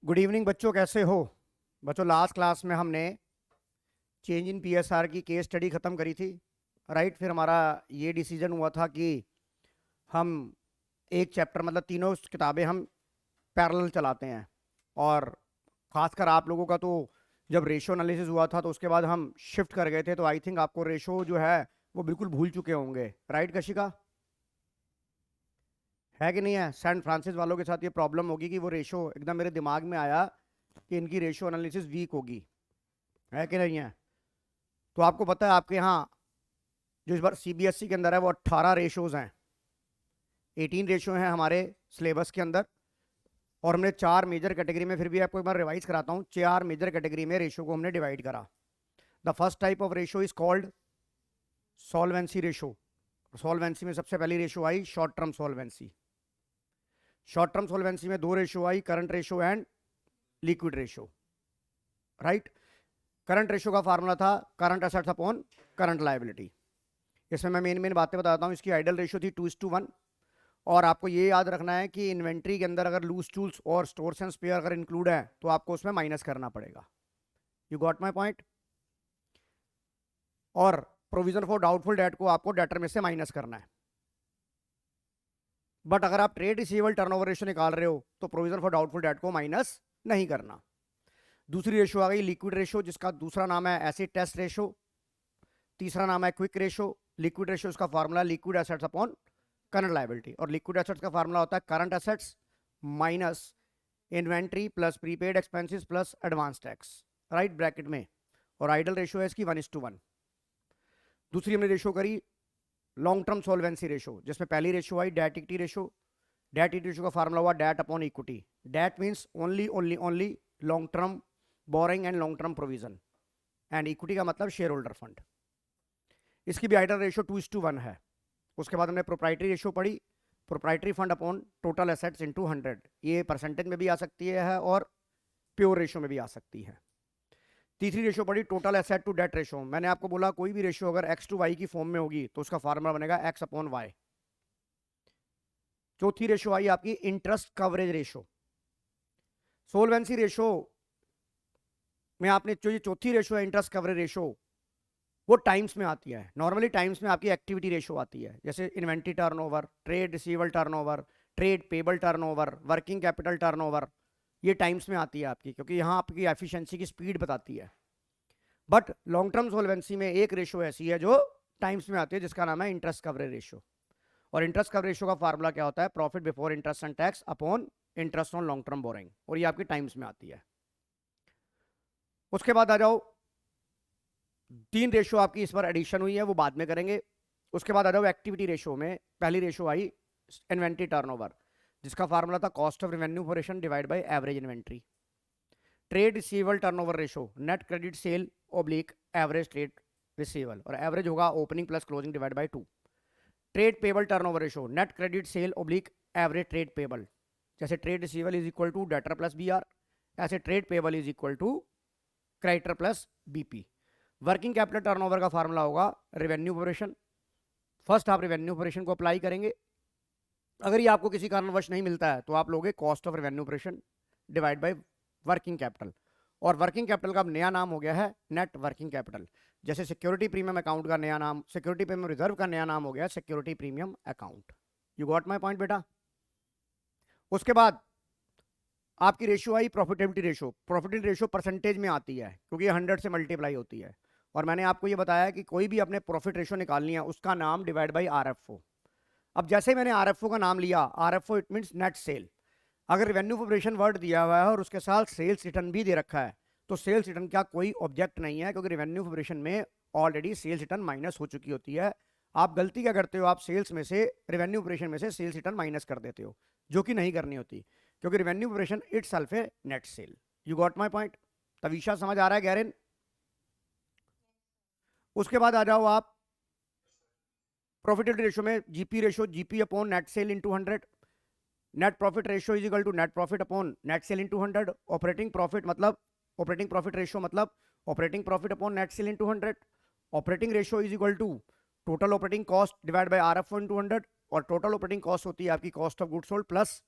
Good evening बच्चों, कैसे हो? बच्चों, लास्ट क्लास में हमने चेंज इन पीएसआर की केस स्टडी ख़त्म करी थी। राइट, फिर हमारा ये डिसीजन हुआ था कि हम एक चैप्टर मतलब तीनों किताबें हम पैरेलल चलाते हैं। और ख़ासकर आप लोगों का तो जब रेशो एनालिसिस हुआ था तो उसके बाद हम शिफ्ट कर गए थे, तो आई थिंक आपको रेशो जो है वो बिल्कुल भूल चुके होंगे। राइट कशिका, है कि नहीं है? सैन फ्रांसिस वालों के साथ ये प्रॉब्लम होगी कि वो रेशो एकदम मेरे दिमाग में आया कि इनकी रेशो एनालिसिस वीक होगी, है कि नहीं है? तो आपको पता है आपके यहाँ जो इस बार सीबीएसई के अंदर है वो 18 रेशोज हैं, 18 रेशो हैं हमारे सिलेबस के अंदर। और हमने 4 मेजर कैटेगरी में, फिर भी आपको एक बार रिवाइज कराता हूँ, 4 मेजर कैटेगरी में रेशो को हमने डिवाइड करा। The first type of ratio is called solvency ratio. Solvency में सबसे पहली रेशो आई short term solvency. Short term solvency में दो रेशो आई, current ratio and liquid ratio. Right, current ratio का फार्मूला था current assets upon current liability. इसमें मैं मेन बातें बताता हूँ। इसकी आइडल रेशो थी 2:1। और आपको ये याद रखना है कि इन्वेंट्री के अंदर अगर लूज टूल्स और स्टोर्स एंड स्पेयर अगर इंक्लूड है तो आपको उसमें माइनस करना पड़ेगा। You got my point? और प्रोविजन फॉर डाउटफुल डेट को आपको डेटर में से माइनस करना है। बट अगर आप ट्रेड रिसीवेबल टर्नओवर रेशो निकाल रहे हो तो प्रोविजन फॉर डाउटफुल डेट को माइनस नहीं करना। दूसरी रेशो आ गई लिक्विड रेशो, जिसका दूसरा नाम है एसिड टेस्ट रेशो, तीसरा नाम है क्विक रेशो। लिक्विड रेशो इसका formula liquid assets upon current liability, और लिक्विड एसेट्स का फार्मूला होता है current assets minus inventory plus prepaid expenses plus advance tax, right bracket में। और आइडल रेशो है इसकी 1:1। दूसरी हमने रेशो करी लॉन्ग टर्म सॉल्वेंसी रेशो, जिसमें पहली रेशो आई debt equity ratio. Debt equity ratio का फार्मूला हुआ debt upon equity. Debt means only only only long term borrowing and long term provision, and equity का मतलब शेयर होल्डर फंड। इसकी भी idol ratio 2:1 है। उसके बाद हमने प्रोप्राइटरी रेशो पढ़ी, proprietary fund upon total assets into 100। ये परसेंटेज में भी आ सकती है और प्योर रेशो में भी आ सकती है। तीसरी रेशो पढ़ी total asset to debt ratio. मैंने आपको बोला कोई भी रेशो अगर एक्स टू वाई की फॉर्म में होगी तो उसका फार्मूला बनेगा एक्स अपॉन वाई। चौथी रेशो आई आपकी interest coverage ratio. Solvency ratio में आपने जो ये चौथी रेशो है इंटरेस्ट कवरेज रेशो, वो टाइम्स में आती है। नॉर्मली टाइम्स में आपकी एक्टिविटी रेशो आती है, जैसे inventory turnover, trade receivable turnover, trade payable turnover, working capital turnover. ये टाइम्स में आती है आपकी, क्योंकि यहाँ आपकी एफिशिएंसी की स्पीड बताती है। बट लॉन्ग टर्म सोल्वेंसी में एक रेशो ऐसी है जो टाइम्स में आती है, जिसका नाम है इंटरेस्ट कवरेज रेशो। और इंटरेस्ट कवरेज रेशो का फार्मूला क्या होता है? Profit before interest and tax upon interest on long term boring, और ये आपकी टाइम्स में आती है। उसके बाद आ जाओ, 3 रेशो आपकी इस बार एडिशन हुई है, वो बाद में करेंगे। उसके बाद आ जाओ एक्टिविटी रेशो में। पहली रेशो आई इन्वेंट्री टर्नओवर, जिसका फार्मूला था cost of revenue operation divide by average inventory. Trade receivable turnover ratio, net credit sale oblique average trade receivable, और एवरेज होगा opening plus closing divide by 2। Trade payable turnover ratio, net credit sale oblique average trade payable. जैसे trade receivable is equal to debtor plus BR, ऐसे trade payable is equal to creditor plus BP. Working capital turnover का formula होगा revenue operation. First आप revenue operation को apply करेंगे। अगर ये आपको किसी कारणवश नहीं मिलता है तो आप लोगे cost of revenue operation divide by working capital. और वर्किंग कैपिटल का नया नाम हो गया है नेट वर्किंग कैपिटल। जैसे सिक्योरिटी प्रीमियम अकाउंट का नया नाम, सिक्योरिटी प्रीमियम रिजर्व का नया नाम हो गया security premium account. You got my point बेटा? उसके बाद आपकी रेशियो आई profitability ratio. Profitability ratio percentage में आती है क्योंकि 100 से मल्टीप्लाई होती है। और मैंने आपको ये बताया कि कोई भी अपने प्रॉफिट रेशियो निकालनी है उसका नाम डिवाइड बाई आरएफओ। अब जैसे मैंने आरएफओ का नाम लिया, RFO it means net cell. अगर रेवेन्यू ऑपरेशन वर्ड दिया हुआ है और उसके साथ सेल्स रिटर्न भी दे रखा है तो सेल्स रिटर्न का कोई ऑब्जेक्ट नहीं है, क्योंकि रेवेन्यू ऑपरेशन में ऑलरेडी सेल्स रिटर्न माइनस हो चुकी होती है। आप गलती क्या करते हो, आप सेल्स में से रेवेन्यू ऑपरेशन में से सेल्स रिटर्न माइनस कर देते हो, जो कि नहीं करनी होती, क्योंकि रेवेन्यू ऑपरेशन इटसेल्फ है net cell. You got my point? Tavisha समझ आ रहा है गैरिन? उसके बाद आ जाओ आप प्रॉफिटेबिलिटी रेशियो में GP ratio, GP upon net sale into 100। Net profit ratio is equal to net profit upon net sale into 100। Operating profit मतलब ऑपरेटिंग प्रॉफिट रेशियो मतलब operating profit upon net sale into 100। Operating ratio is equal to total operating cost divide by RFO into 100। और total operating cost होती है आपकी cost of goods sold plus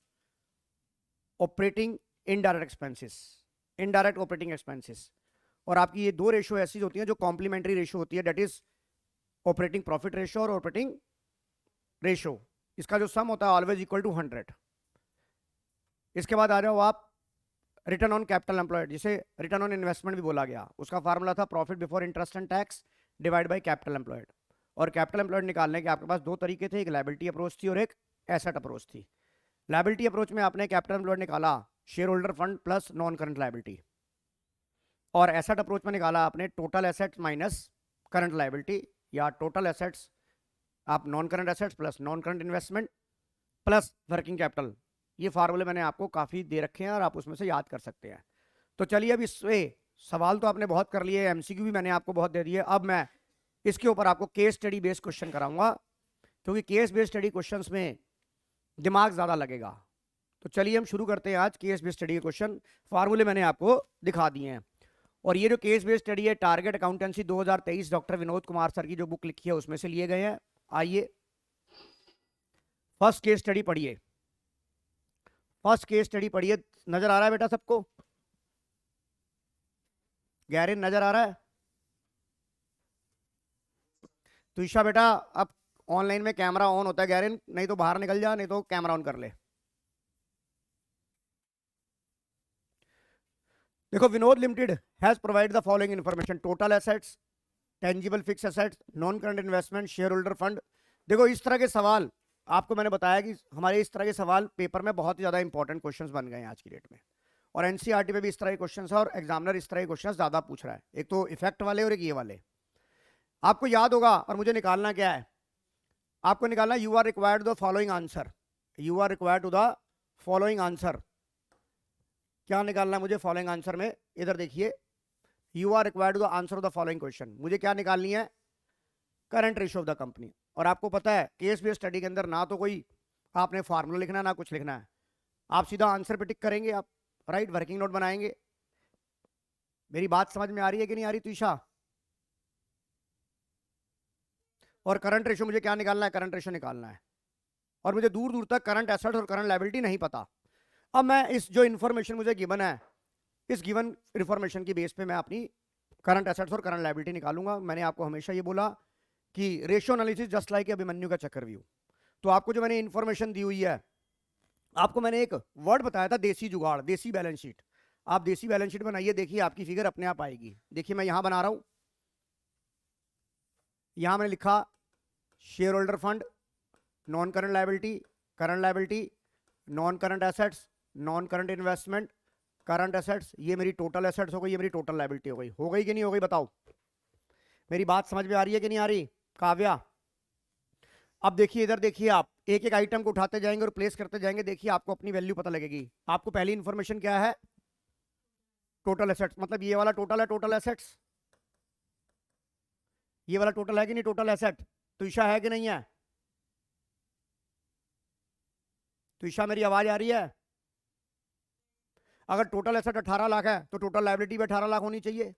operating indirect expenses, indirect operating expenses. और आपकी ये दो ratio ऐसी होती हैं जो कॉम्प्लीमेंट्री रेशो होती है, that is operating profit ratio और ऑपरेटिंग रेशो। इसका जो सम होता है ऑलवेज इक्वल टू 100। इसके बाद आ जाओ आप रिटर्न ऑन कैपिटल एम्प्लॉयड, जिसे रिटर्न ऑन इन्वेस्टमेंट भी बोला गया। उसका फार्मूला था profit before interest and tax divide by capital employed. और कैपिटल एम्प्लॉयड निकालने के आपके पास दो तरीके थे, एक लायबिलिटी अप्रोच थी और एक एसेट अप्रोच थी। लायबिलिटी अप्रोच में आपने कैपिटल एम्प्लॉयड निकाला share holder fund plus non current liability, और एसेट अप्रोच में निकाला आपने total assets minus current liability, या टोटल एसेट्स आप non current assets plus non current investment plus working capital. ये फार्मूले मैंने आपको काफ़ी दे रखे हैं और आप उसमें से याद कर सकते हैं। तो चलिए अब इससे सवाल तो आपने बहुत कर लिए, एमसीक्यू भी मैंने आपको बहुत दे दिए। अब मैं इसके ऊपर आपको केस स्टडी बेस्ड क्वेश्चन कराऊंगा, क्योंकि केस बेस्ड स्टडी क्वेश्चंस में दिमाग ज़्यादा लगेगा। तो चलिए हम शुरू करते हैं आज केस बेस्ड स्टडी के क्वेश्चन। फार्मूले मैंने आपको दिखा दिए हैं। और ये जो केस बेस्ड स्टडी है target accountancy 2023 doctor Vinod Kumar sir की जो बुक लिखी है उसमें से लिए गए हैं। आइए फर्स्ट केस स्टडी पढ़िए। फर्स्ट केस स्टडी पढ़िए। नजर आ रहा है बेटा सबको? गैरिन नजर आ रहा है? तो ईशा बेटा अब ऑनलाइन में कैमरा ऑन होता है, गैरिन नहीं तो बाहर निकल जा, नहीं तो कैमरा ऑन कर ले। देखो, Vinod limited has provide the following information: total assets, tangible fixed assets, non current investment, share holder fund. देखो इस तरह के सवाल आपको मैंने बताया कि हमारे इस तरह के सवाल पेपर में बहुत ही ज्यादा इंपॉर्टेंट क्वेश्चंस बन गए हैं आज की डेट में। और एनसीईआरटी में भी इस तरह के क्वेश्चंस है और एग्जामिनर इस तरह के क्वेश्चंस ज्यादा पूछ रहा है, एक तो इफेक्ट वाले और एक ये वाले। आपको याद होगा, और मुझे निकालना क्या है, आपको निकालना you are required the following answer. You are required to the following answer. क्या निकालना है मुझे फॉलोइंग आंसर में? इधर देखिए, you are required to the answer of the following question. मुझे क्या निकालनी है? Current ratio of the company. और आपको पता है केस बेस्ड स्टडी के अंदर ना तो कोई आपने फार्मूला लिखना है ना कुछ लिखना है, आप सीधा आंसर पे टिक करेंगे, आप राइट वर्किंग नोट बनाएंगे। मेरी बात समझ में आ रही है कि नहीं आ रही तुषा? और करंट रेशियो मुझे क्या निकालना है? करंट रेशियो निकालना है। और मुझे दूर दूर तक करंट एसेट्स और करंट लायबिलिटी नहीं पता। अब मैं इस जो इन्फॉर्मेशन मुझे गिवन है, इस गिवन इन्फॉर्मेशन की बेस पे मैं अपनी करंट एसेट्स और करंट लायबिलिटी निकालूंगा। मैंने आपको हमेशा ये बोला कि ratio analysis just like Abhimanyu का चक्रव्यूह। तो आपको जो मैंने इन्फॉर्मेशन दी हुई है, आपको मैंने एक वर्ड बताया था देसी जुगाड़, देसी बैलेंस शीट। आप देसी बैलेंस शीट बनाइए, देखिए आपकी फिगर अपने आप आएगी। देखिए मैं यहां बना रहा हूं, यहां मैंने लिखा share holder fund, non current liability, non current assets, non current investment, current assets. ये मेरी टोटल एसेट्स हो गई, ये मेरी टोटल लायबिलिटी हो गई। हो गई कि नहीं हो गई बताओ? मेरी बात समझ में आ रही है कि नहीं आ रही काव्या? अब देखिए इधर देखिए, आप एक एक आइटम को उठाते जाएंगे और प्लेस करते जाएंगे, देखिए आपको अपनी वैल्यू पता लगेगी। आपको पहली इंफॉर्मेशन क्या है? टोटल एसेट्स, मतलब ये वाला टोटल है, टोटल एसेट्स। ये वाला टोटल है कि नहीं टोटल एसेट? तो ईशा है कि नहीं है? तो ईशा मेरी आवाज आ रही है? अगर टोटल एसेट 18 लाख है तो टोटल लायबिलिटी भी 18 लाख होनी चाहिए।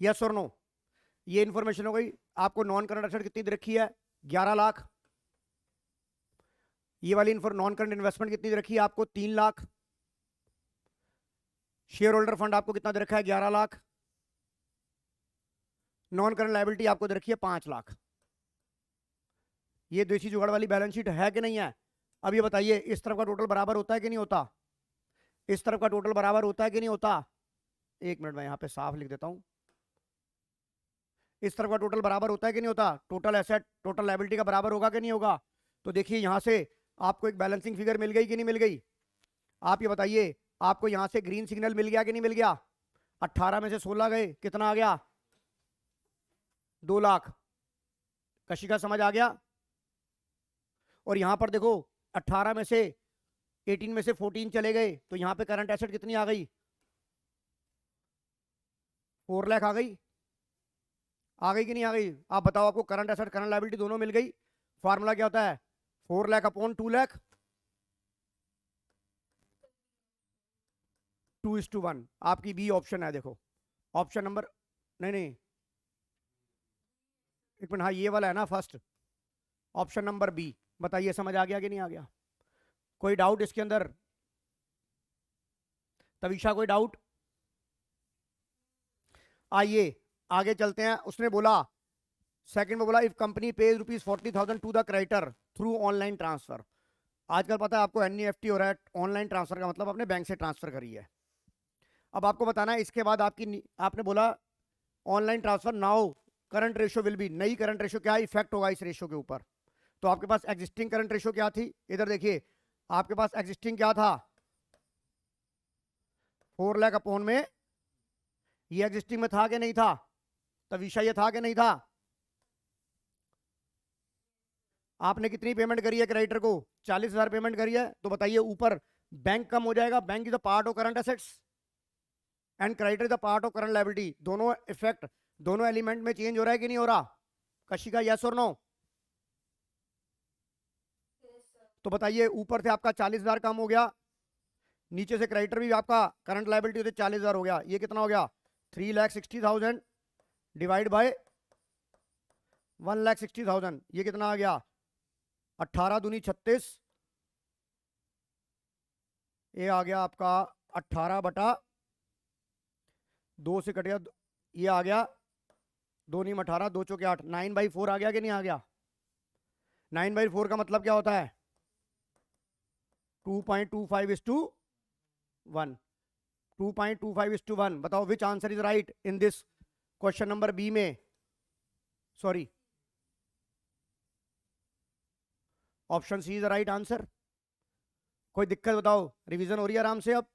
यस और नो? ये इंफॉर्मेशन हो गई। आपको नॉन करंट एसेट कितनी दे रखी है? 11 लाख। ये वाली नॉन करंट इन्वेस्टमेंट कितनी दे रखी है आपको? 3 लाख। शेयर होल्डर फंड आपको कितना दे रखा है? 11 लाख। नॉन करंट लायबिलिटी आपको दे रखी है 5 लाख। ये देसी जुगाड़ वाली बैलेंस शीट है कि नहीं है? अब ये बताइए, इस तरफ का टोटल बराबर होता है कि नहीं होता? इस तरफ का टोटल बराबर होता है कि नहीं होता? एक मिनट में यहां पे साफ लिख देता हूं। इस तरफ का टोटल बराबर होता है कि नहीं होता? टोटल एसेट टोटल लायबिलिटी का बराबर होगा कि नहीं होगा? तो देखिए यहां से आपको एक बैलेंसिंग फिगर मिल गई कि नहीं मिल गई? आप ये बताइए, आपको यहां से ग्रीन सिग्नल मिल गया कि नहीं मिल गया? 18 में से 16 गए, कितना आ गया? 2 लाख। कशिका समझ आ गया? और यहां पर देखो 18 में से 18 में से 14 चले गए, तो यहां पे करंट एसेट कितनी आ गई? 4 लाख आ गई। आ गई कि नहीं आ गई? आप बताओ, आपको करंट एसेट करंट लायबिलिटी दोनों मिल गई। फॉर्मूला क्या होता है? 4 लाख अपॉन 2 लाख, 2:1। आपकी बी ऑप्शन है, देखो ऑप्शन नंबर, नहीं नहीं एक मिनट, हाँ ये वाला है ना फर्स्ट, ऑप्शन नंबर बी। बताइए समझ आ गया कि नहीं आ गया? कोई डाउट इसके अंदर? तविशा कोई डाउट? आइए आगे चलते हैं। उसने बोला सेकंड में बोला if company pays ₹40,000 to the creditor through online transfer. आजकल पता है आपको एनईएफटी हो रहा है, ऑनलाइन ट्रांसफर का मतलब अपने बैंक से ट्रांसफर करी है। अब आपको बताना है इसके बाद आपने बोला online transfer now current ratio will be, नई करंट रेशियो क्या इफेक्ट होगा इस रेशियो के ऊपर। तो आपके पास एग्जिस्टिंग करंट रेशियो क्या थी, इधर देखिए आपके पास एग्जिस्टिंग क्या था 4 लाख अपॉन में, ये एग्जिस्टिंग में था कि नहीं था? तविशा ये था कि नहीं था? आपने कितनी पेमेंट करी है क्रेडिटर को? 40,000 पेमेंट करी है। तो बताइए ऊपर बैंक कम हो जाएगा, bank is the part of current assets and creditor is the part of current liability, दोनों इफेक्ट दोनों एलिमेंट में चेंज हो रहा है कि नहीं हो रहा? कशिका यस और नो? तो बताइए ऊपर से आपका 40,000 कम हो गया, नीचे से क्रेडिटर भी आपका करंट लायबिलिटी होते 40,000 हो गया, ये कितना हो गया 3,60,000 डिवाइड बाय 1,60,000, ये कितना आ गया 18 दूनी 36, ये आ गया आपका 18 बटा 2 से कट गया, ये आ गया 2 नीम 18 2 चौके 8, 9/4 आ गया कि नहीं आ गया? 9/4 का मतलब क्या होता है 2.25:1, 2.25:1। बताओ which answer is right in this question number B में, sorry option C is the right answer. कोई दिक्कत बताओ, रिवीजन हो रही है आराम से अब?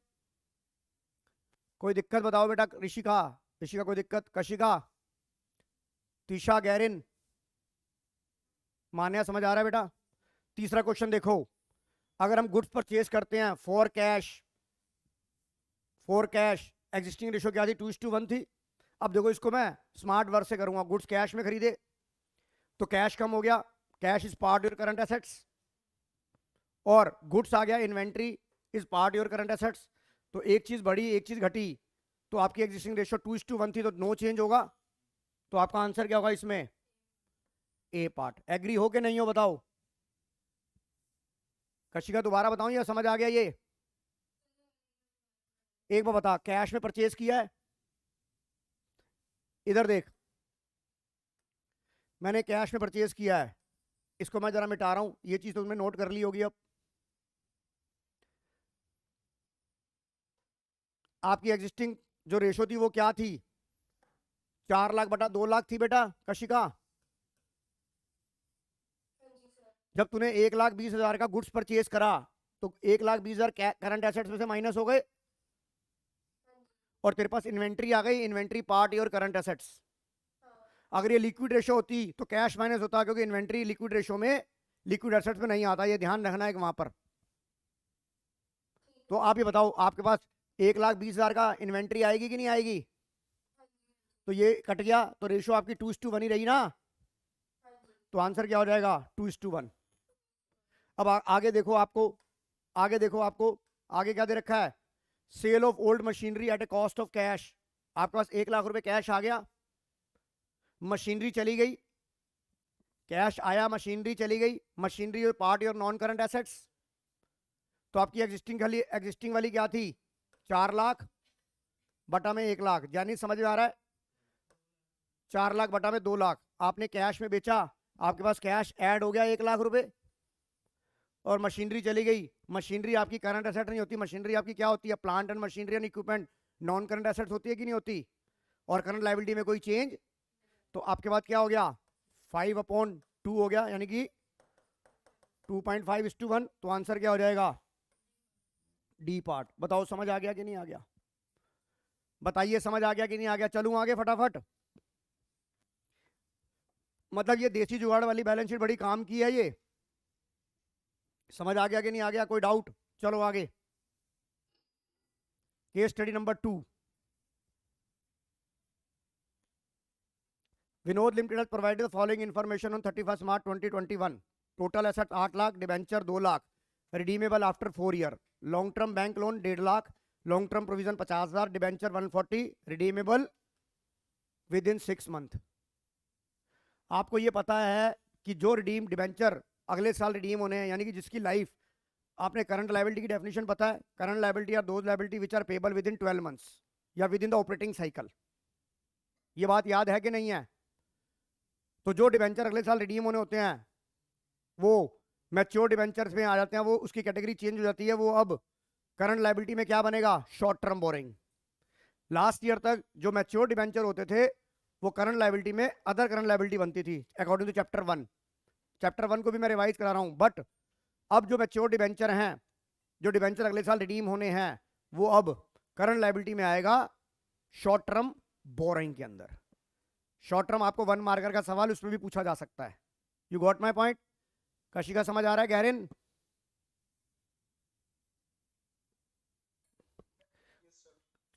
कोई दिक्कत बताओ बेटा, ऋषिका ऋषिका कोई दिक्कत, कशिका, तीशा, गैरिन, मान्या समझ आ रहा है बेटा? तीसरा क्वेश्चन देखो, अगर हम गुड्स परचेज करते हैं फॉर कैश एग्जिस्टिंग रेशियो क्या थी 2:1 थी। अब देखो इसको मैं स्मार्ट वर्क से करूंगा, गुड्स कैश में खरीदे तो कैश कम हो गया, cash is part your current assets, और गुड्स आ गया inventory is part your current assets. तो एक चीज बढ़ी एक चीज घटी, तो आपकी एग्जिस्टिंग रेशियो 2:1 थी तो नो चेंज होगा। तो आपका आंसर क्या होगा इसमें? ए पार्ट। एग्री हो कि नहीं हो बताओ? कशिका दोबारा बताऊं या समझ आ गया ये? एक बार बता, कैश में परचेज किया है, इधर देख मैंने कैश में परचेज किया है, इसको मैं जरा मिटा रहा हूं, ये चीज तुमने नोट कर ली होगी। अब आपकी एग्जिस्टिंग जो रेशो थी वो क्या थी 4 लाख बटा 2 लाख थी बेटा कशिका। जब तूने 1,20,000 का गुड्स परचेज करा तो 1,20,000 करंट एसेट्स में से माइनस हो गए, और तेरे पास इन्वेंट्री आ गई, inventory part your current assets. अगर ये लिक्विड रेशो होती तो कैश माइनस होता, क्योंकि इन्वेंट्री लिक्विड रेशो में लिक्विड एसेट्स में नहीं आता, ये ध्यान रखना है वहां पर। तो आप ये बताओ आपके पास 1,20,000 का इन्वेंट्री आएगी कि नहीं आएगी? तो ये कट गया तो रेशो आपकी 2:1 ही रही ना, तो आंसर क्या हो जाएगा 2:1। अब आगे देखो आपको, आगे देखो आपको आगे क्या दे रखा है, sale of old machinery at a cost of cash. आपके पास 1 लाख रुपए कैश आ गया, मशीनरी चली गई, कैश आया मशीनरी चली गई, machinery part your non current assets. तो आपकी एग्जिस्टिंग वाली क्या थी 4 लाख बटा में 1 लाख, यानी समझ में आ रहा है 4 लाख बटा में 2 लाख आपने कैश में बेचा, आपके पास कैश ऐड हो गया 1 लाख रुपए, और मशीनरी चली गई। मशीनरी आपकी करंट एसेट नहीं होती, मशीनरी आपकी क्या होती है plant and machinery and equipment, non current assets होती है कि नहीं होती? और करंट लायबिलिटी में कोई चेंज, तो आपके पास क्या हो गया 5/2 हो गया, यानी कि 2.5:1। तो आंसर क्या हो जाएगा डी पार्ट। बताओ समझ आ गया कि नहीं आ गया? बताइए समझ आ गया कि नहीं आ गया? चलूं आगे फटाफट। मतलब ये देसी जुगाड़ वाली बैलेंस शीट बड़ी काम की है ये, समझ आ गया कि नहीं आ गया? कोई डाउट? चलो आगे case study number 2। Vinod limited provided the following information on 31 March 2021। Total asset 8 lakh, debenture 2 lakh, redeemable after 4 year, long term bank loan 1.5 lakh, long term provision 50,000, debenture 140, redeemable with in 6 month. आपको ये पता है कि जो रिडीम डिबेंचर अगले साल रिडीम होने हैं, यानी कि जिसकी लाइफ आपने करंट लायबिलिटी की डेफिनेशन पता है? Current liability are those liability which are payable within 12 months या within the operating cycle. ये बात याद है कि नहीं है? तो जो डिबेंचर अगले साल रिडीम होने होते हैं वो मैच्योर डिबेंचर्स में आ जाते हैं, वो उसकी कैटेगरी चेंज हो जाती है, वो अब करंट लायबिलिटी में क्या बनेगा? Short term borrowing. Last year तक जो मैच्योर डिबेंचर होते थे वो करंट लायबिलिटी में अदर करंट लायबिलिटी बनती थी अकॉर्डिंग टू चैप्टर 1। चैप्टर 1 को भी मैं रिवाइज करा रहा हूं। बट अब जो मैच्योर डिबेंचर हैं, जो डिबेंचर अगले साल रिडीम होने हैं, वो अब करंट लायबिलिटी में आएगा शॉर्ट टर्म बोरिंग के अंदर। शॉर्ट टर्म आपको 1 मार्कर का सवाल उसमें भी पूछा जा सकता है। You got my point? Kashika समझ आ रहा है? गैरिन?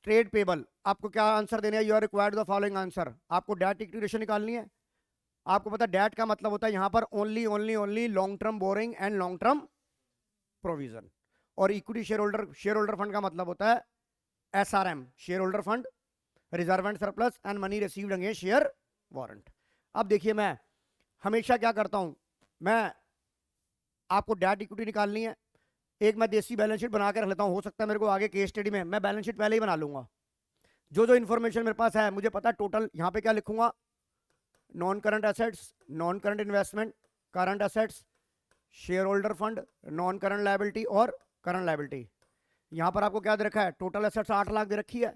ट्रेड पेबल आपको क्या आंसर देना है? You are required the following answer. आपको डेट इक्विटी रेशियो निकालनी है। आपको पता है डेट का मतलब होता है यहां पर only only only long term borrowing and long term provision. और इक्विटी शेयर होल्डर फंड का मतलब होता है SRM, share holder fund, reserve and surplus and money received against share warrant. अब देखिए, मैं हमेशा क्या करता हूं, मैं आपको डेट इक्विटी निकालनी है, एक मैं देसी बैलेंस शीट बना के रख लेता हूं। हो सकता है मेरे को आगे केस स्टडी में मैं बैलेंस शीट पहले ही बना लूंगा। जो जो इन्फॉर्मेशन मेरे पास है, मुझे पता है टोटल यहां पे क्या लिखूंगा, non current assets, non current investment, current assets, share holder fund, non current liability और करंट लायबिलिटी। यहां पर आपको क्या दे रखा है? टोटल एसेट्स 8 लाख दे रखी है,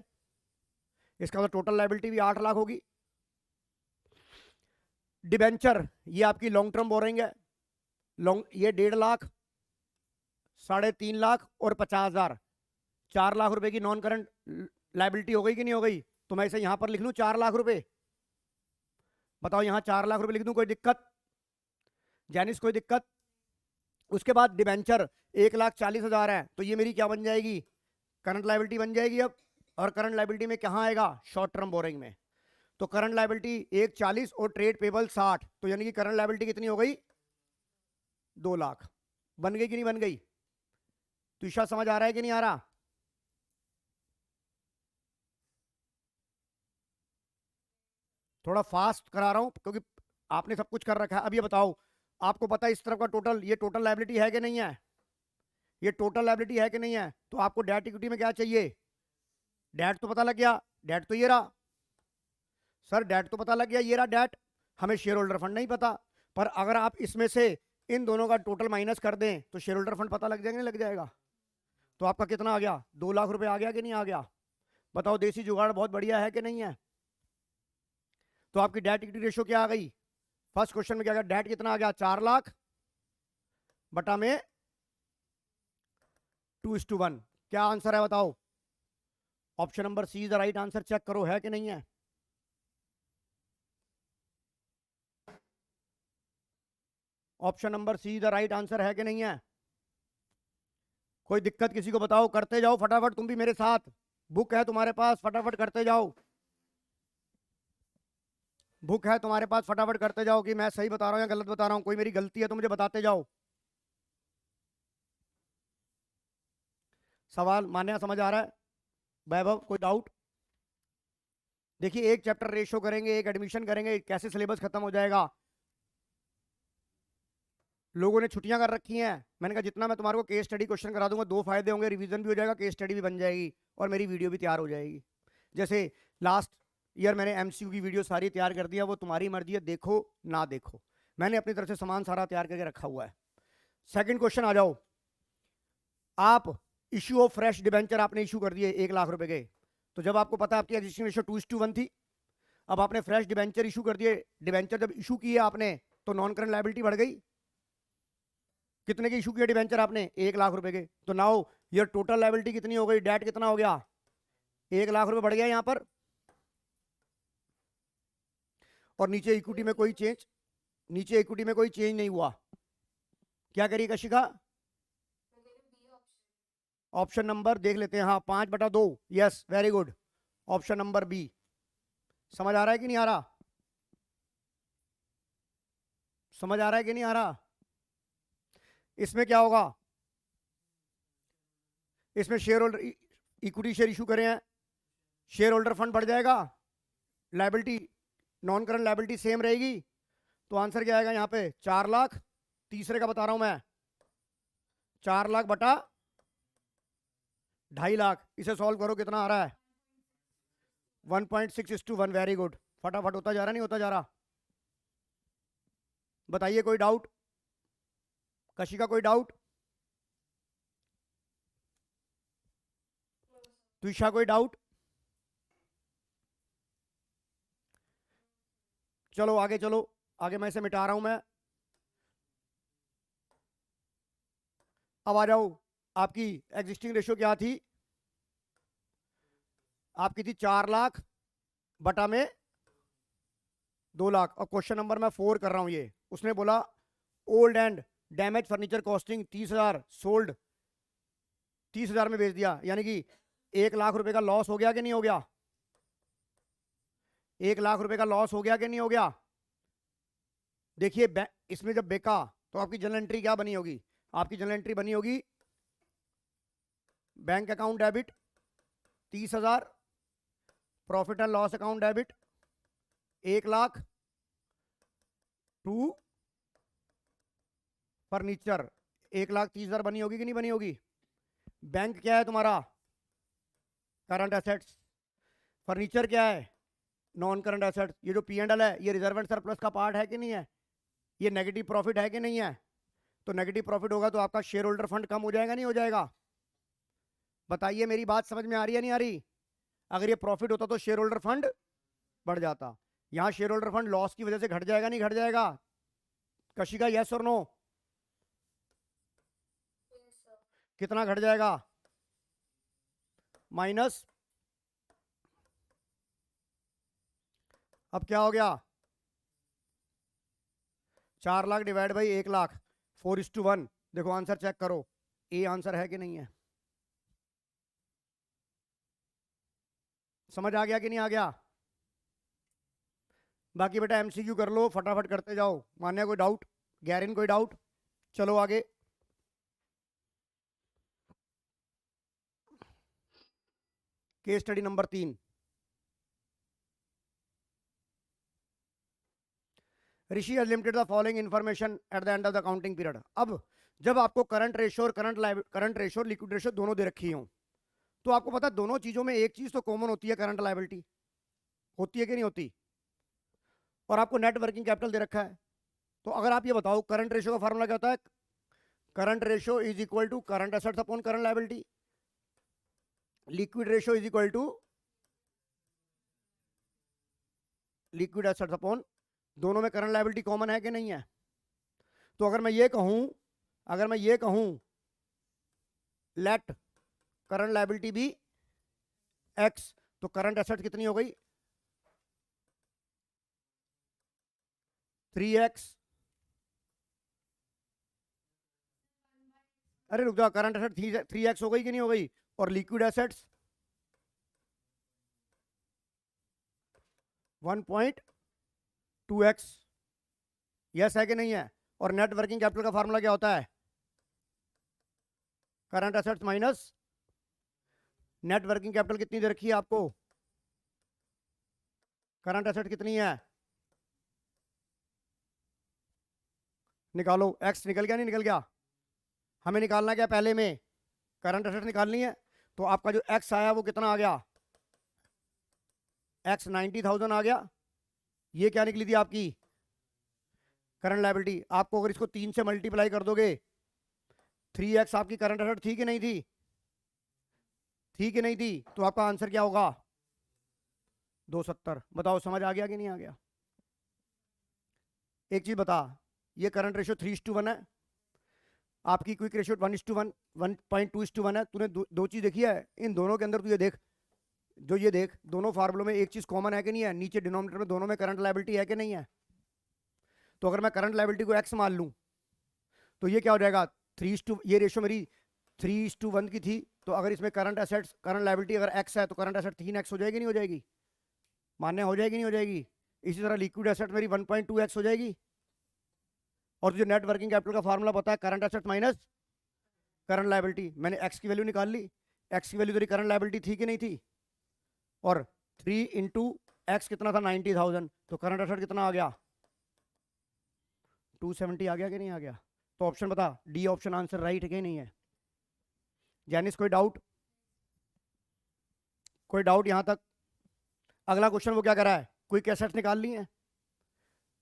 इसका मतलब टोटल लायबिलिटी भी 8 लाख होगी। डिबेंचर ये आपकी लॉन्ग टर्म बोरिंग है, ये 1.5 लाख, 3.5 लाख और 50,000, 4 लाख रुपए की नॉन करंट लायबिलिटी हो गई कि नहीं हो गई? तो मैं इसे यहां पर लिख लूं 4 लाख रुपए। बताओ यहां 4 लाख रुपए लिख दूं, कोई दिक्कत? जैनिस कोई दिक्कत? उसके बाद डिबेंचर 1,40,000 है, तो ये मेरी क्या बन जाएगी? करंट लायबिलिटी बन जाएगी अब। और करंट लायबिलिटी में कहां आएगा? शॉर्ट टर्म बोरिंग में। तो करंट लायबिलिटी 1,40 और ट्रेड पेबल 60, तो यानी कि करंट लायबिलिटी कितनी हो गई? 2 लाख। बन गई कि नहीं बन गई? तो ईशा समझ आ रहा है कि नहीं आ रहा? थोड़ा फास्ट करा रहा हूं क्योंकि आपने सब कुछ कर रखा है। अब ये बताओ, आपको पता है इस तरफ का टोटल, ये टोटल लायबिलिटी है कि नहीं है? ये टोटल लायबिलिटी है कि नहीं है? तो आपको डेट इक्विटी में क्या चाहिए? डेट तो पता लग गया, डेट तो ये रहा। सर डेट तो पता लग गया, ये रहा डेट। हमें शेयर होल्डर फंड नहीं पता, पर अगर आप इसमें से इन दोनों का टोटल माइनस कर दें तो शेयर होल्डर फंड पता लग जाएगा, नहीं लग जाएगा? तो आपका कितना आ गया? 2 लाख रुपए आ गया कि नहीं आ गया? बताओ, देसी जुगाड़ बहुत बढ़िया है कि नहीं है? तो आपकी डेट इक्विटी रेशियो क्या आ गई? फर्स्ट क्वेश्चन में क्या आ गया? डेट कितना आ गया? 4 लाख बटा में 2:1। क्या आंसर है बताओ? Option number C is the right answer. Check करो है कि नहीं है। Option number C the right answer है कि नहीं है? कोई दिक्कत किसी को? बताओ, करते जाओ फटाफट, तुम भी मेरे साथ। बुक है तुम्हारे पास, फटाफट करते जाओ। बुक है तुम्हारे पास, फटाफट करते जाओ कि मैं सही बता रहा हूं या गलत बता रहा हूं। कोई मेरी गलती है तो मुझे बताते जाओ। सवाल मान्या समझ आ रहा है? वैभव कोई डाउट? देखिए, एक चैप्टर रेशो करेंगे, एक एडमिशन करेंगे, कैसे सिलेबस खत्म हो जाएगा। लोगों ने छुट्टियां कर रखी हैं। मैंने कहा जितना मैं तुम्हारे को केस स्टडी क्वेश्चन करा दूंगा, 2 फायदे होंगे, रिवीजन भी हो जाएगा, केस स्टडी भी बन जाएगी और मेरी वीडियो भी तैयार हो जाएगी। जैसे लास्ट ईयर मैंने एमसीक्यू की वीडियो सारी तैयार कर दिया, वो तुम्हारी मर्जी है, देखो ना देखो, मैंने अपनी तरफ से सामान सारा तैयार करके रखा हुआ है। सेकंड क्वेश्चन आ जाओ। आप इश्यू ऑफ फ्रेश डिबेंचर आपने इशू कर दिए 1 लाख रुपए के, तो जब आपको पता है आपकी एग्जिस्टिंग रेशियो 2:1 थी, अब आपने फ्रेश डिबेंचर इशू कर दिए। डिबेंचर जब इशू किए आपने तो नॉन करंट लायबिलिटी बढ़ गई। कितने के इशू किए डिबेंचर आपने? 1 लाख रुपए के। तो नाउ ये टोटल लायबिलिटी कितनी हो गई? डेट कितना हो गया? 1 लाख रुपए बढ़ गया यहां पर। और नीचे इक्विटी में कोई चेंज, नीचे इक्विटी में कोई चेंज नहीं हुआ। क्या करिए कशिका? ऑप्शन नंबर देख लेते हैं। हाँ, 5/2। Yes, very good. Option number B. समझ आ रहा है कि नहीं आ रहा? समझ आ रहा है कि नहीं आ रहा? इसमें क्या होगा? इसमें share holder equity share issue करे हैं, शेयर होल्डर फंड बढ़ जाएगा, liability non current liability same रहेगी। तो आंसर क्या आएगा यहाँ पे? 4 लाख। तीसरे का बता रहा हूं मैं, 4 लाख बटा 2.5 लाख, इसे सॉल्व करो कितना आ रहा है 1.6:1। वेरी गुड, फटाफट होता जा रहा नहीं होता जा रहा। बताइए कोई डाउट, कशिका कोई डाउट, तुषा कोई डाउट? चलो आगे चलो, आगे मैं इसे मिटा रहा हूं मैं। अब आ जाओ, आपकी एग्जिस्टिंग रेशियो क्या थी? आपकी थी 4 लाख बटा में 2 लाख। और क्वेश्चन नंबर मैं 4 कर रहा हूं ये, उसने बोला old and damage furniture costing 30,000, sold 30,000 में बेच दिया, यानी कि 1 लाख रुपए का लॉस हो गया कि नहीं हो गया? 1 लाख रुपए का लॉस हो गया कि नहीं हो गया? देखिए इसमें जब बेचा तो आपकी जनरल एंट्री क्या बनी होगी? आपकी जनरल एंट्री बनी होगी bank account debit 30,000, profit and loss account debit 1 lakh, to furniture 1,30,000 बनी होगी कि नहीं बनी होगी? बैंक क्या है तुम्हारा? Current assets. फर्नीचर क्या है? Non current assets. ये जो पी एंड एल है ये रिजर्व एंड सरप्लस का पार्ट है कि नहीं है? ये नेगेटिव प्रॉफिट है कि नहीं है? तो नेगेटिव प्रॉफिट होगा तो आपका शेयर होल्डर फंड कम हो जाएगा नहीं हो जाएगा? बताइए मेरी बात समझ में आ रही है नहीं आ रही? अगर ये प्रॉफिट होता तो शेयर होल्डर फंड बढ़ जाता, यहां शेयर होल्डर फंड लॉस की वजह से घट जाएगा नहीं घट जाएगा? कशिका यस और नो? कितना घट जाएगा? माइनस, अब क्या हो गया 4 लाख डिवाइड बाई 1 लाख 4:1। देखो आंसर चेक करो, ए आंसर है कि नहीं है? समझ आ गया कि नहीं आ गया? बाकी बेटा एमसीक्यू कर लो, फटाफट करते जाओ। मान्या कोई डाउट? गैरिन कोई डाउट? चलो आगे। Case study number 3। Rishi has limited the following information at the end of the accounting period. अब जब आपको करंट रेशियो और करंट रेशियो और लिक्विड रेशियो दोनों दे रखी हो, तो आपको पता है दोनों चीजों में एक चीज तो कॉमन होती है, करंट लायबिलिटी। होती है कि नहीं होती? और आपको नेट वर्किंग कैपिटल दे रखा है। तो अगर आप ये बताओ करंट रेशियो का फॉर्मूला क्या होता है? Current ratio is equal to current assets upon current liability. Liquid ratio is equal to liquid assets upon, दोनों में करंट लायबिलिटी कॉमन है कि नहीं है? तो अगर मैं ये कहूं let current liability be X, तो करंट एसेट कितनी हो गई 3x। अरे रुक जाओ, करंट एसेट 3x हो गई कि नहीं हो गई? और लिक्विड एसेट्स 1.2x। यस है कि नहीं है? और नेट वर्किंग कैपिटल का फॉर्मूला क्या होता है? Current assets minus net working capital. कितनी दे रखी है आपको? करंट एसेट कितनी है? निकालो, x निकल गया नहीं निकल गया? हमें निकालना क्या पहले में? करंट एसेट निकालनी है। तो आपका जो x आया वो कितना आ गया? x 90,000 आ गया। ये क्या निकली थी आपकी? Current liability. आपको अगर इसको 3 से मल्टीप्लाई कर दोगे, 3x आपकी करंट एसेट थी कि नहीं थी? थी कि नहीं थी? तो आपका आंसर क्या होगा? 270। बताओ समझ आ गया कि नहीं आ गया? एक चीज बता, ये करंट रेशियो 3:1 है, आपकी क्विक रेशियो 1:1 1.2:1 है। तूने दो चीज देखी है इन दोनों के अंदर? तू ये देख, जो ये देख, दोनों फार्मूलों में एक चीज कॉमन है कि नहीं है? नीचे डिनोमिनेटर में दोनों में करंट लायबिलिटी है कि नहीं है? तो अगर मैं करंट लायबिलिटी को एक्स मान लूं तो ये क्या हो जाएगा 3:, ये रेशियो मेरी 3:1 की थी। तो अगर इसमें करंट एसेट्स करंट लायबिलिटी अगर एक्स है तो करंट एसेट 3x हो जाएगी नहीं हो जाएगी? मान्य हो जाएगी नहीं हो जाएगी? इसी तरह लिक्विड एसेट मेरी 1.2x हो जाएगी। और तुझे नेट वर्किंग कैपिटल का फार्मूला पता है, current asset minus current liability. मैंने x की वैल्यू निकाल ली, x की वैल्यू तेरी करंट लायबिलिटी थी कि नहीं थी? और 3 इंटू एक्स कितना था 90,000, तो करंट एसेट कितना आ गया 270 आ गया कि नहीं आ गया? तो ऑप्शन बता, डी ऑप्शन आंसर राइट है कि नहीं है? जैनिस कोई डाउट? कोई डाउट यहां तक? अगला क्वेश्चन वो क्या करा है, क्विक एसेट्स निकाल ली है,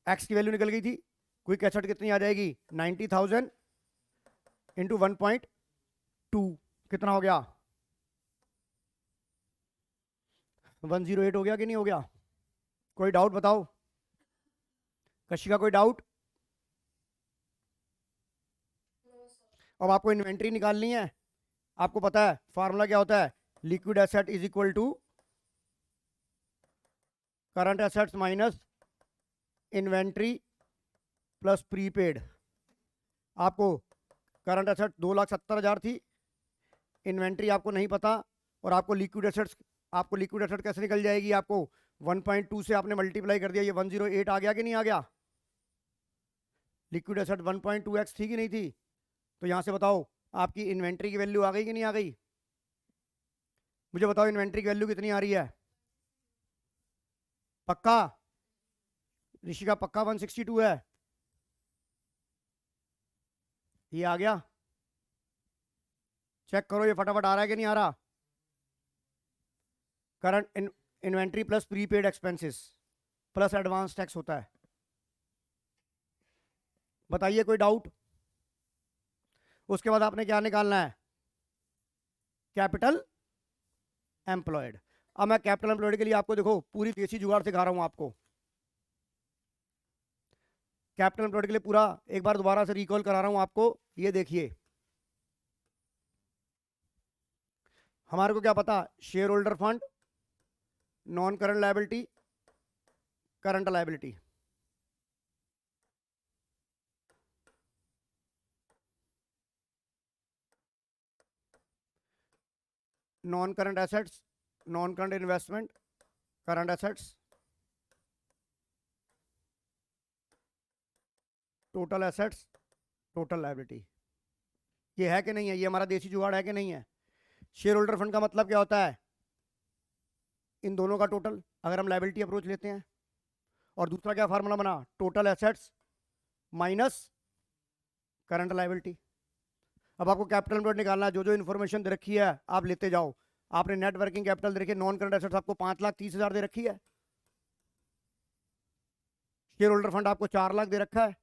एक्स की वैल्यू निकल गई थी, क्विक एसेट कितनी आ जाएगी 90,000 इंटू 1.2 कितना हो गया 108 हो गया कि नहीं हो गया? कोई डाउट बताओ, कशिका कोई डाउट? अब आपको इन्वेंट्री निकालनी है, आपको पता है फार्मूला क्या होता है, liquid asset is equal to current assets minus inventory plus prepaid. आपको करंट एसेट 2,70,000 थी, इन्वेंट्री आपको नहीं पता, और आपको लिक्विड एसेट कैसे निकल जाएगी, आपको 1.2 से आपने मल्टीप्लाई कर दिया, ये 108 आ गया कि नहीं आ गया? लिक्विड एसेट 1.2x थी कि नहीं थी? तो यहां से बताओ आपकी इन्वेंट्री की वैल्यू आ गई कि नहीं आ गई? मुझे बताओ इन्वेंट्री की वैल्यू कितनी आ रही है? पक्का ऋषिका पक्का 162 है? ये आ गया, चेक करो ये फटाफट आ रहा है कि नहीं आ रहा? Current inventory plus prepaid expenses plus advance tax होता है। बताइए कोई डाउट? उसके बाद आपने क्या निकालना है, कैपिटल एम्प्लॉयड। अब मैं कैपिटल एम्प्लॉयड के लिए आपको देखो पूरी देसी जुगाड़ सिखा रहा हूं आपको। कैपिटल एम्प्लॉयड के लिए पूरा एक बार दोबारा से रिकॉल करा रहा हूं आपको। ये देखिए हमारे को क्या पता, share holder fund, non current liability, current liability. Non current assets, non current investment, current assets, total assets, total liability. ये है कि नहीं है? ये हमारा देसी जुगाड़ है कि नहीं है? शेयर होल्डर फंड का मतलब क्या होता है, इन दोनों का टोटल, अगर हम लायबिलिटी अप्रोच लेते हैं। और दूसरा क्या फार्मूला बना, total assets minus current liability. अब आपको कैपिटल एम्प्लॉयड निकालना है, जो जो इन्फॉर्मेशन दे रखी है आप लेते जाओ। आपने नेट वर्किंग कैपिटल दे रखी है, नॉन करंट एसेट्स आपको 5,30,000 दे रखी है, शेयर होल्डर फंड आपको 4 लाख दे रखा है।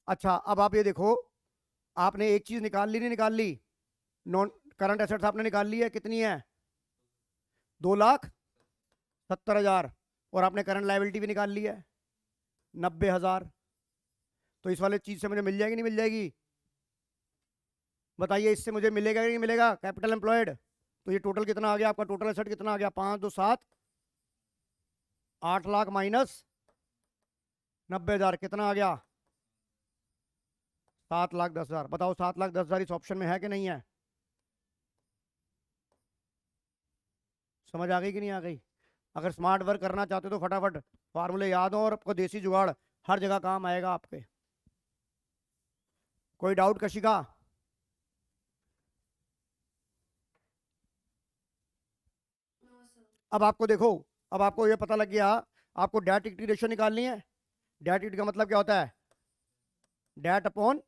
अच्छा अब आप ये देखो, आपने एक चीज निकाल ली नहीं निकाल ली, नॉन करंट एसेट्स आपने निकाल ली है, कितनी है 2,70,000, और आपने करंट लायबिलिटी भी निकाल ली है 90,000। तो इस वाले चीज से मुझे मिल जाएगी नहीं मिल जाएगी? बताइए इससे मुझे मिलेगा कि नहीं मिलेगा कैपिटल एम्प्लॉयड? तो ये टोटल कितना आ गया आपका, टोटल एसेट कितना आ गया, 5 2 7 8 लाख माइनस 90,000 कितना आ गया 7,10,000। बताओ 7,10,000 इस ऑप्शन में है कि नहीं है? समझ आ गई कि नहीं आ गई? अगर स्मार्ट वर्क करना चाहते हो तो फटाफट फार्मूले याद हो, और आपको देसी जुगाड़ हर जगह काम आएगा आपके। कोई डाउट कशिका? अब आपको देखो, अब आपको ये पता लग गया, आपको डेट इक्विटी रेशियो निकालनी है। डेट इक्विटी का मतलब क्या होता है, डेट अपॉन।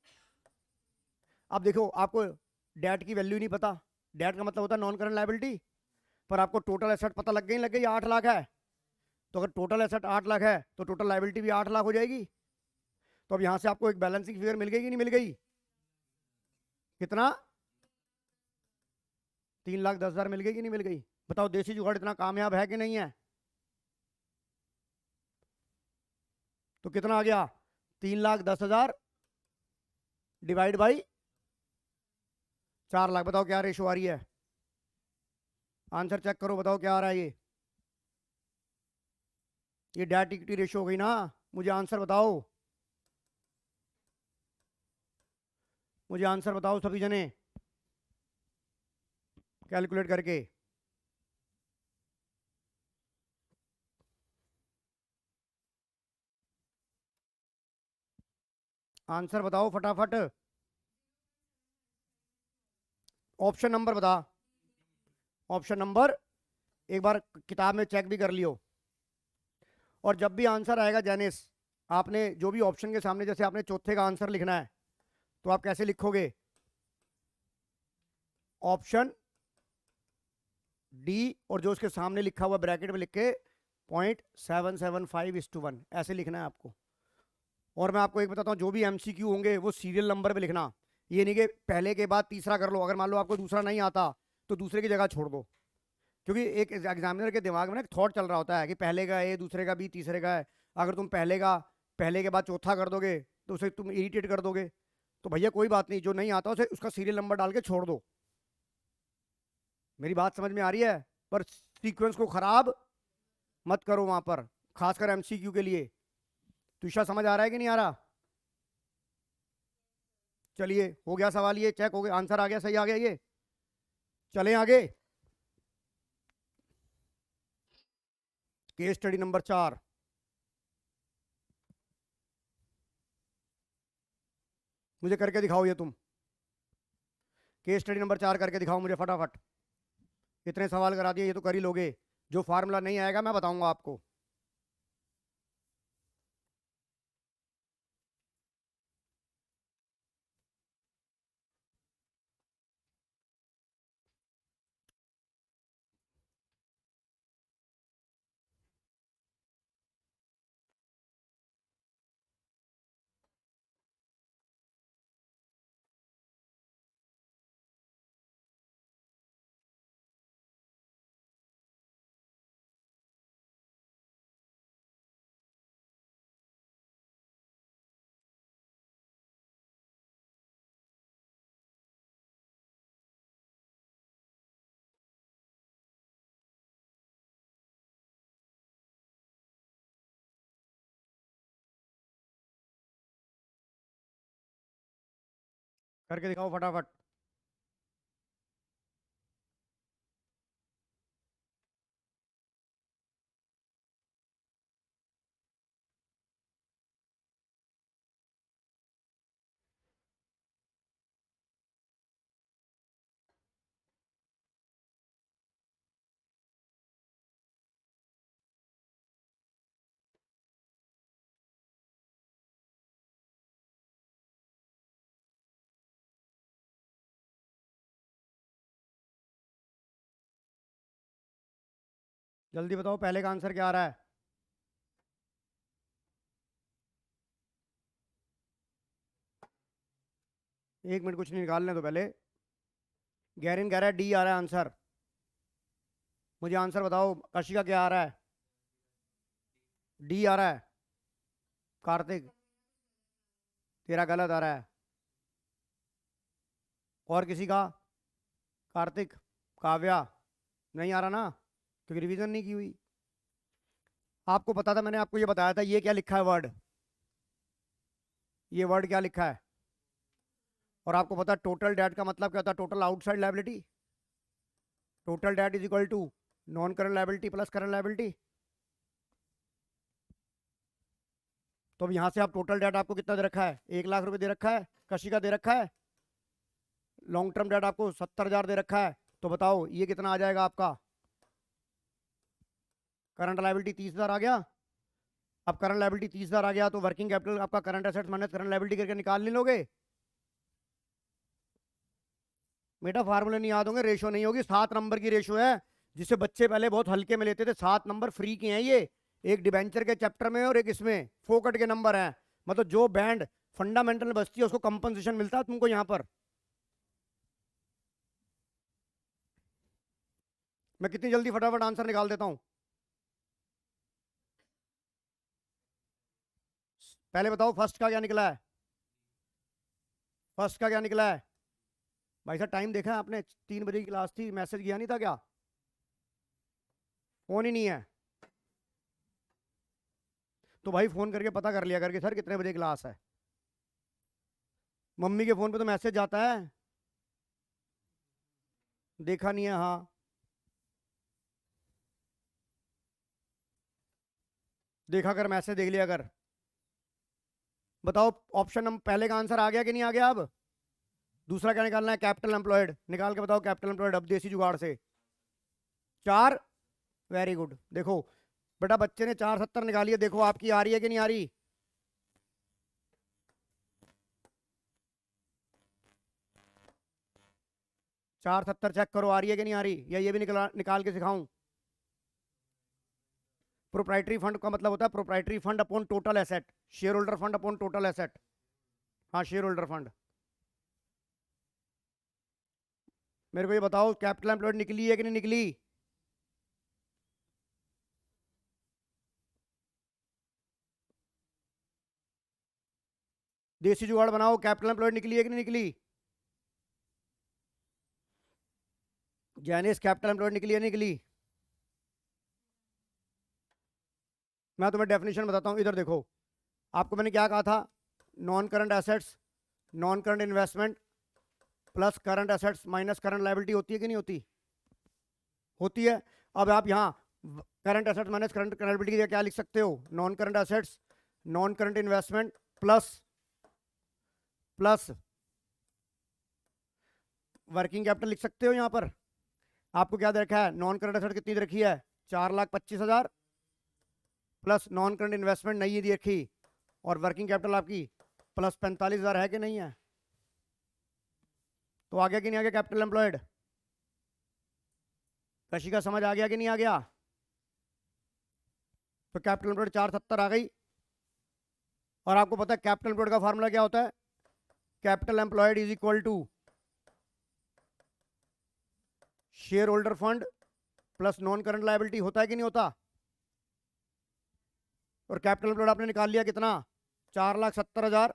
अब देखो आपको डेट की वैल्यू नहीं पता, डेट का मतलब होता है नॉन करंट लायबिलिटी, पर आपको टोटल एसेट पता लग गई 8 लाख है। तो अगर टोटल एसेट 8 लाख है तो टोटल लायबिलिटी भी 8 लाख हो जाएगी। तो अब यहां से आपको एक बैलेंसिंग फिगर मिल गई कि नहीं मिल गई? कितना 3,10,000 मिल गई कि नहीं मिल गई? बताओ देसी जुगाड़ इतना कामयाब है कि नहीं है? तो कितना आ गया 3,10,000 डिवाइड बाई 4 लाख। बताओ क्या रेशो आ रही है, आंसर चेक करो, बताओ क्या आ रहा है ये डेट इक्विटी रेशो हो गई ना? मुझे आंसर बताओ, मुझे आंसर बताओ सभी जने कैलकुलेट करके। आंसर बताओ फटाफट, ऑप्शन नंबर बता, ऑप्शन नंबर एक बार किताब में चेक भी कर लियो। और जब भी आंसर आएगा जैनिस, आपने जो भी ऑप्शन के सामने, जैसे आपने चौथे का आंसर लिखना है तो आप कैसे लिखोगे, ऑप्शन डी और जो उसके सामने लिखा हुआ ब्रैकेट में लिख के 0.775:1 ऐसे लिखना है आपको। और मैं आपको एक बताता हूँ, जो भी एमसीक्यू होंगे वो सीरियल नंबर पे लिखना। ये नहीं कि पहले के बाद तीसरा कर लो, अगर मान लो आपको दूसरा नहीं आता तो दूसरे की जगह छोड़ दो, क्योंकि एक एग्जामिनर के दिमाग में ना एक थॉट चल रहा होता है कि पहले का ए, दूसरे का बी, तीसरे का है। अगर तुम पहले के बाद चौथा कर दोगे तो उसे तुम इरिटेट कर दोगे। तो भैया कोई बात नहीं, जो नहीं आता उसे उसका सीरियल नंबर डाल के छोड़ दो। मेरी बात समझ में आ रही है? पर सीक्वेंस को खराब मत करो वहां पर, खासकर एमसीक्यू के लिए। तुषा समझ आ रहा है कि नहीं आ रहा? चलिए, हो गया सवाल, ये चेक हो गया, आंसर आ गया, सही आ गया ये। चलें आगे, केस स्टडी नंबर 4। मुझे करके दिखाओ ये तुम, केस स्टडी नंबर 4 करके दिखाओ मुझे फटाफट। इतने सवाल करा दिए, ये तो कर ही लोगे। जो फार्मूला नहीं आएगा मैं बताऊंगा आपको। करके दिखाओ फटाफट। जल्दी बताओ पहले का आंसर क्या आ रहा है। एक मिनट, कुछ नहीं निकालने दो पहले। गैरिन कह रहा है डी आ रहा है आंसर। मुझे आंसर बताओ, कशी का क्या आ रहा है? डी आ रहा है। कार्तिक, तेरा गलत आ रहा है। और किसी का? कार्तिक, काव्या, नहीं आ रहा ना, क्योंकि रिवीजन नहीं की हुई। आपको पता था, मैंने आपको ये बताया था, ये क्या लिखा है वर्ड, ये वर्ड क्या लिखा है। और आपको पता है टोटल डेट का मतलब क्या होता है, total outside liability. Total debt is equal to non current liability plus current liability. तो अब यहां से आप टोटल डेट आपको कितना दे रखा है, 1 लाख रुपए दे रखा है, कशी का दे रखा है। लॉन्ग टर्म डेट आपको 70,000 दे रखा है। तो बताओ ये कितना आ जाएगा आपका? करंट लाइबिलिटी 30,000 आ गया। अब करंट लाइबिलिटी 30,000 आ गया तो वर्किंग कैपिटल आपका current assets minus current liability करके निकाल नहीं लोगे? बेटा फार्मूले नहीं याद होंगे, रेशो नहीं होगी, 7 नंबर की रेशो है, जिसे बच्चे पहले बहुत हल्के में लेते थे। 7 नंबर फ्री के हैं ये, एक डिबेंचर के चैप्टर में और एक इसमें फोकट के नंबर हैं। मतलब जो बैंड फंडामेंटल बचती है उसको कंपनसेशन मिलता है तुमको यहाँ पर। मैं कितनी जल्दी फटाफट आंसर निकाल देता हूं। पहले बताओ फर्स्ट का क्या निकला है, फर्स्ट का क्या निकला है? भाई साहब टाइम देखा है आपने? 3 बजे की क्लास थी, मैसेज गया नहीं था क्या? फोन ही नहीं है तो भाई फोन करके पता कर लिया करके, सर कितने बजे क्लास है। मम्मी के फोन पे तो मैसेज जाता है, देखा नहीं है? हाँ, देखा कर, मैसेज देख लिया कर। बताओ ऑप्शन नंबर पहले का आंसर आ गया कि नहीं आ गया? अब दूसरा क्या निकालना है? कैपिटल एम्प्लॉयड निकाल के बताओ, कैपिटल एम्प्लॉयड अब देसी जुगाड़ से। 4, वेरी गुड। देखो बेटा बच्चे ने 470 निकाली है, देखो आपकी आ रही है कि नहीं आ रही? 470 चेक करो, आ रही है कि नहीं आ रही, या ये भी निकाल के सिखाऊं? प्रोप्राइटरी फंड का मतलब होता है proprietary fund upon total asset, share holder fund upon total asset. हाँ, शेयर होल्डर फंड। मेरे को ये बताओ, कैपिटल एम्प्लॉयड निकली है कि नहीं निकली? देसी जुगाड़ बनाओ, कैपिटल एम्प्लॉयड निकली है कि नहीं निकली? जैनिस कैपिटल एम्प्लॉयड निकली है निकली? मैं तुम्हें डेफिनेशन बताता हूं, इधर देखो। आपको मैंने क्या कहा था? Non current assets, non current investment plus current assets minus current liability होती है कि नहीं होती? होती है। अब आप यहाँ current assets minus current liability की जगह क्या लिख सकते हो? Non current assets, non current investment plus working capital लिख सकते हो। यहाँ पर आपको क्या दे रखा है? नॉन करंट एसेट कितनी दे रखी है? 4,25,000 प्लस नॉन करंट इन्वेस्टमेंट नहीं दी रखी, और वर्किंग कैपिटल आपकी प्लस 45,000 है कि नहीं है? तो आ गया कि नहीं आ गया कैपिटल एम्प्लॉयड? कशी का समझ आ गया कि नहीं आ गया? तो कैपिटल एम्प्लॉयड 470 आ गई। और आपको पता है कैपिटल एम्प्लॉयड का फॉर्मूला क्या होता है? Capital employed is equal to shareholder fund plus non current liability. होता है कि नहीं होता? और कैपिटल एम्प्लॉयड आपने निकाल लिया कितना? 4,70,000।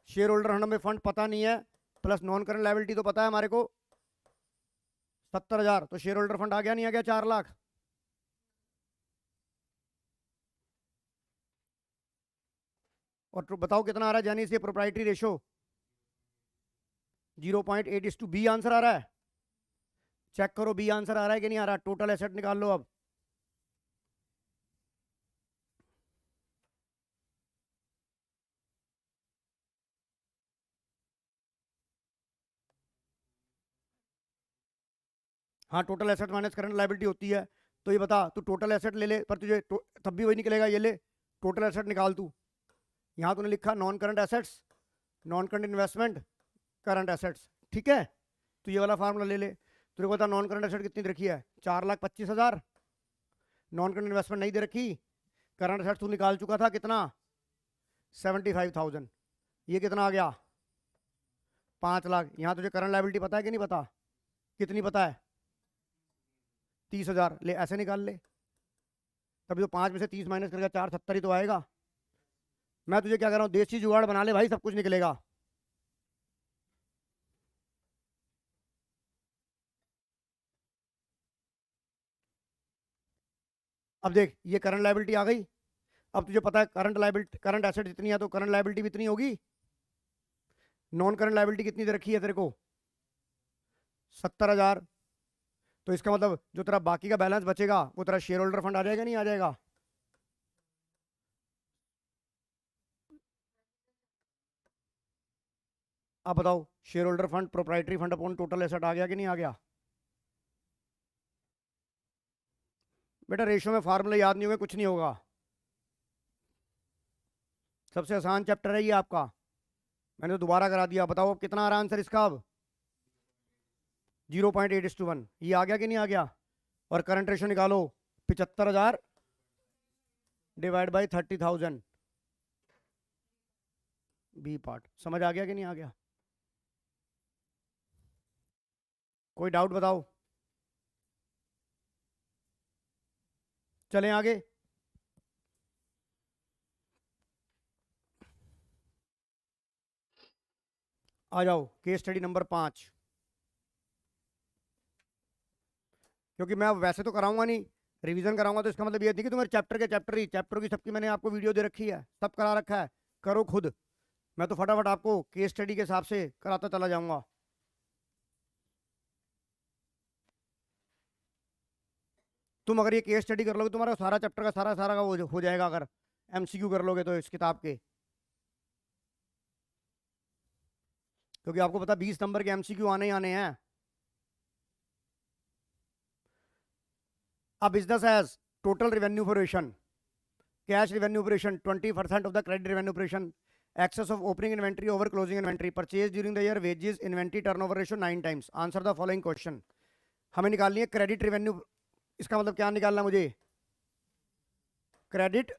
शेयर होल्डर हमें फंड पता नहीं है, प्लस नॉन करंट लायबिलिटी तो पता है हमारे को 70,000। तो शेयर होल्डर फंड आ गया नहीं आ गया? 4 लाख। और तो बताओ कितना आ रहा है यानी से प्रोप्राइटरी रेशो? 0.8 बी आंसर आ रहा है। चेक करो बी आंसर आ रहा है कि नहीं आ रहा। टोटल एसेट निकाल लो अब। हाँ, total asset minus current liability होती है। तो ये बता, तू टोटल एसेट ले ले, पर तुझे तब भी वही निकलेगा। ये ले, टोटल एसेट निकाल तू। यहाँ तूने लिखा non current assets, non current investment, current assets, ठीक है? तो ये वाला फार्मूला ले ले। तुझे बता नॉन करंट एसेट कितनी दे रखी है? 4,25,000। नॉन करंट इन्वेस्टमेंट नहीं दे रखी। करंट एसेट तू निकाल चुका था कितना? 75,000। ये कितना आ गया? 5 लाख। यहाँ तुझे करंट लायबिलिटी पता है कि नहीं पता? कितनी पता है? 30,000। ले, ऐसे निकाल ले। तभी तो 5 में से 30 माइनस करेगा 470 ही तो आएगा। मैं तुझे क्या कर रहा हूँ, देसी जुगाड़ बना ले भाई, सब कुछ निकलेगा। अब देख, ये करंट लायबिलिटी आ गई। अब तुझे पता है करंट लायबिलिटी, करंट एसेट जितनी है तो करंट लायबिलिटी भी इतनी होगी। नॉन करंट लायबिलिटी कितनी दे रखी है तेरे को? 70,000। तो इसका मतलब जो तेरा बाकी का बैलेंस बचेगा वो तेरा शेयर होल्डर फंड आ जाएगा नहीं आ जाएगा? अब बताओ, shareholder fund proprietary fund upon total asset आ गया कि नहीं आ गया? बेटा रेशो में फार्मूला याद नहीं होगा कुछ नहीं होगा। सबसे आसान चैप्टर है ये आपका, मैंने तो दोबारा करा दिया। बताओ अब कितना आ रहा आंसर इसका? अब 0.8:1 ये आ गया कि नहीं आ गया? और करंट रेशो निकालो, 75,000 डिवाइड बाई 30,000, बी पार्ट। समझ आ गया कि नहीं आ गया? कोई डाउट बताओ? चलें आगे। आ जाओ केस स्टडी नंबर 5। क्योंकि मैं अब वैसे तो कराऊंगा नहीं, रिवीजन कराऊंगा, तो इसका मतलब ये नहीं कि तुम्हारे चैप्टर के चैप्टर ही चैप्टर की सबकी मैंने आपको वीडियो दे रखी है, सब करा रखा है, करो खुद। मैं तो फटाफट आपको केस स्टडी के हिसाब से कराता चला जाऊंगा। तुम अगर ये केस स्टडी कर लोगे तुम्हारा सारा चैप्टर का सारा सारा का वो हो जाएगा, अगर एमसीक्यू कर लोगे तो इस किताब के। क्योंकि आपको पता 20 नंबर के एमसीक्यू आने ही आने हैं। A business has total revenue operation, cash revenue operation 20% of the credit revenue operation excess of opening inventory over closing inventory, purchase during the year, wages, inventory turnover ratio 9 times. Answer the following question. हमें निकालनी है credit revenue. इसका मतलब क्या निकालना है मुझे? Credit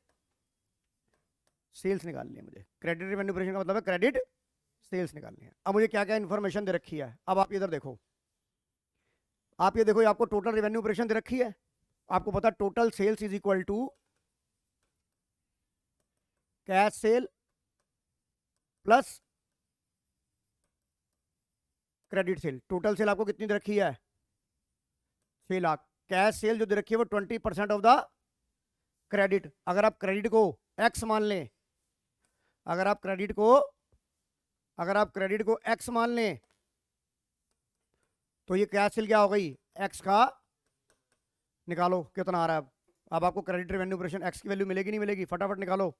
sales निकालनी है मुझे। क्रेडिट रेवेन्यू ऑपरेशन का मतलब है क्रेडिट सेल्स निकालनी है। अब मुझे क्या क्या इन्फॉर्मेशन दे रखी है, अब आप इधर देखो। आप ये देखो, ये आपको टोटल रेवेन्यू ऑपरेशन दे रखी है। आपको पता total sales is equal to cash sale plus credit sale. Total sale आपको कितनी दे रखी है? 6 लाख। कैश सेल जो दे रखी है वो 20% ऑफ द क्रेडिट। अगर आप क्रेडिट को एक्स मान लें, अगर आप क्रेडिट को एक्स मान लें, तो ये कैश सेल क्या हो गई? एक्स का निकालो कितना आ रहा है। अब आपको क्रेडिट रेवेन्यू ऑपरेशन एक्स की वैल्यू मिलेगी नहीं मिलेगी? फटाफट निकालो।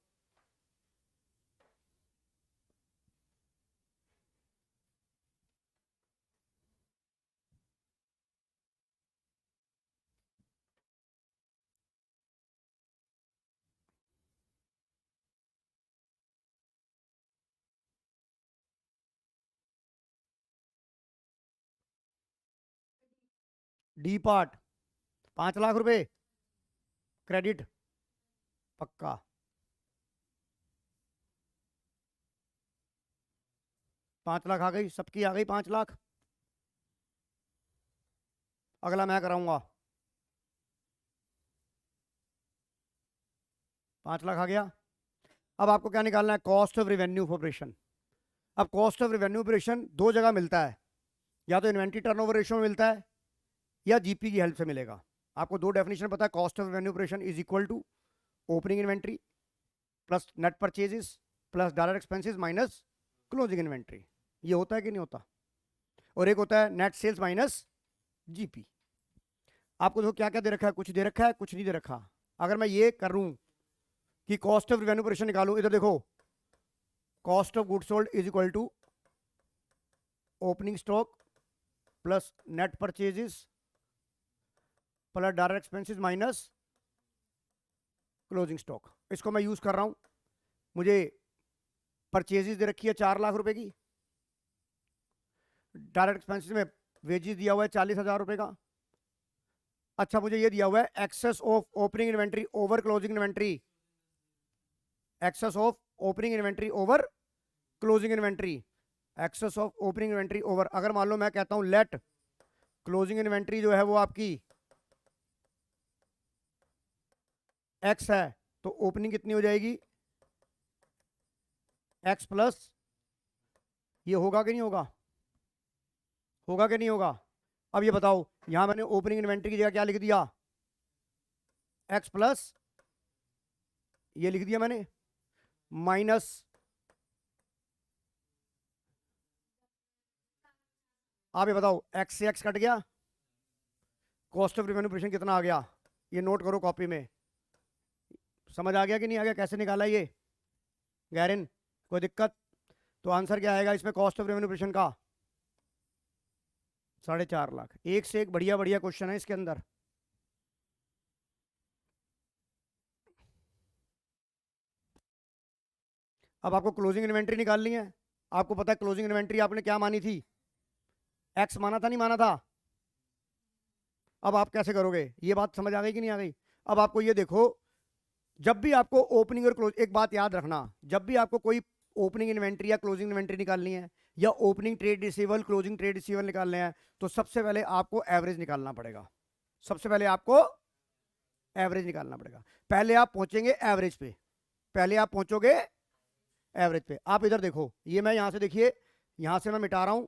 डी पार्ट 5 लाख रुपए क्रेडिट पक्का। पांच लाख आ गई, सबकी आ गई 5 लाख। अगला मैं कराऊंगा। 5 लाख आ गया। अब आपको क्या निकालना है? Cost of revenue operation. अब कॉस्ट ऑफ रेवेन्यू ऑपरेशन दो जगह मिलता है, या तो इन्वेंट्री टर्नओवर रेशियो में मिलता है या जीपी की हेल्प से मिलेगा। आपको दो डेफिनेशन पता है। Cost of revenue operation is equal to opening inventory plus net purchases plus direct expenses minus closing inventory. ये होता है कि नहीं होता? और एक होता है नेट सेल्स माइनस जीपी। आपको देखो क्या क्या दे रखा है, कुछ दे रखा है, कुछ नहीं दे रखा। अगर मैं ये करूं कि कॉस्ट ऑफ रेवेन्यू ऑपरेशन निकालूं, इधर देखो, cost of goods sold is equal to opening stock plus net purchases plus direct expenses minus closing stock. इसको मैं यूज कर रहा हूं। मुझे परचेजेस दे रखी है 4 लाख रुपए की, डायरेक्ट एक्सपेंसेस में वेजेस दिया हुआ है 40,000 रुपए का। अच्छा, मुझे ये दिया हुआ है excess of opening inventory over closing inventory, excess of opening inventory over closing inventory, excess of opening inventory over. अगर मान लो मैं कहता हूं लेट क्लोजिंग इन्वेंट्री जो है वो आपकी एक्स है, तो ओपनिंग कितनी हो जाएगी? एक्स प्लस, ये होगा कि नहीं होगा? होगा कि नहीं होगा? अब ये बताओ, यहां मैंने ओपनिंग इन्वेंट्री की जगह क्या लिख दिया? एक्स प्लस, ये लिख दिया मैंने, माइनस, आप ये बताओ एक्स से एक्स कट गया, कॉस्ट ऑफ रेवेन्यू ऑपरेशन कितना आ गया? ये नोट करो कॉपी में। समझ आ गया कि नहीं आ गया? कैसे निकाला ये गैरिन? कोई दिक्कत? तो आंसर क्या आएगा इसमें कॉस्ट ऑफ रेवेन्यू ऑपरेशन का? 4.5 लाख। एक से एक बढ़िया बढ़िया क्वेश्चन है इसके अंदर। अब आपको क्लोजिंग इन्वेंट्री निकालनी है। आपको पता है क्लोजिंग इन्वेंट्री आपने क्या मानी थी? एक्स माना था, नहीं माना था? अब आप कैसे करोगे? ये बात समझ आ गई कि नहीं आ गई? अब आपको ये देखो, जब भी आपको ओपनिंग और क्लोज, एक बात याद रखना, जब भी आपको कोई ओपनिंग इन्वेंट्री या क्लोजिंग इन्वेंट्री निकालनी है, या opening trade receivable closing trade receivable निकालने हैं, तो सबसे पहले आपको एवरेज निकालना पड़ेगा। सबसे पहले आपको एवरेज निकालना पड़ेगा। पहले आप पहुंचेंगे एवरेज पे, पहले आप पहुंचोगे एवरेज पे। आप इधर देखो, ये मैं यहां से, देखिए यहां से मैं मिटा रहा हूं,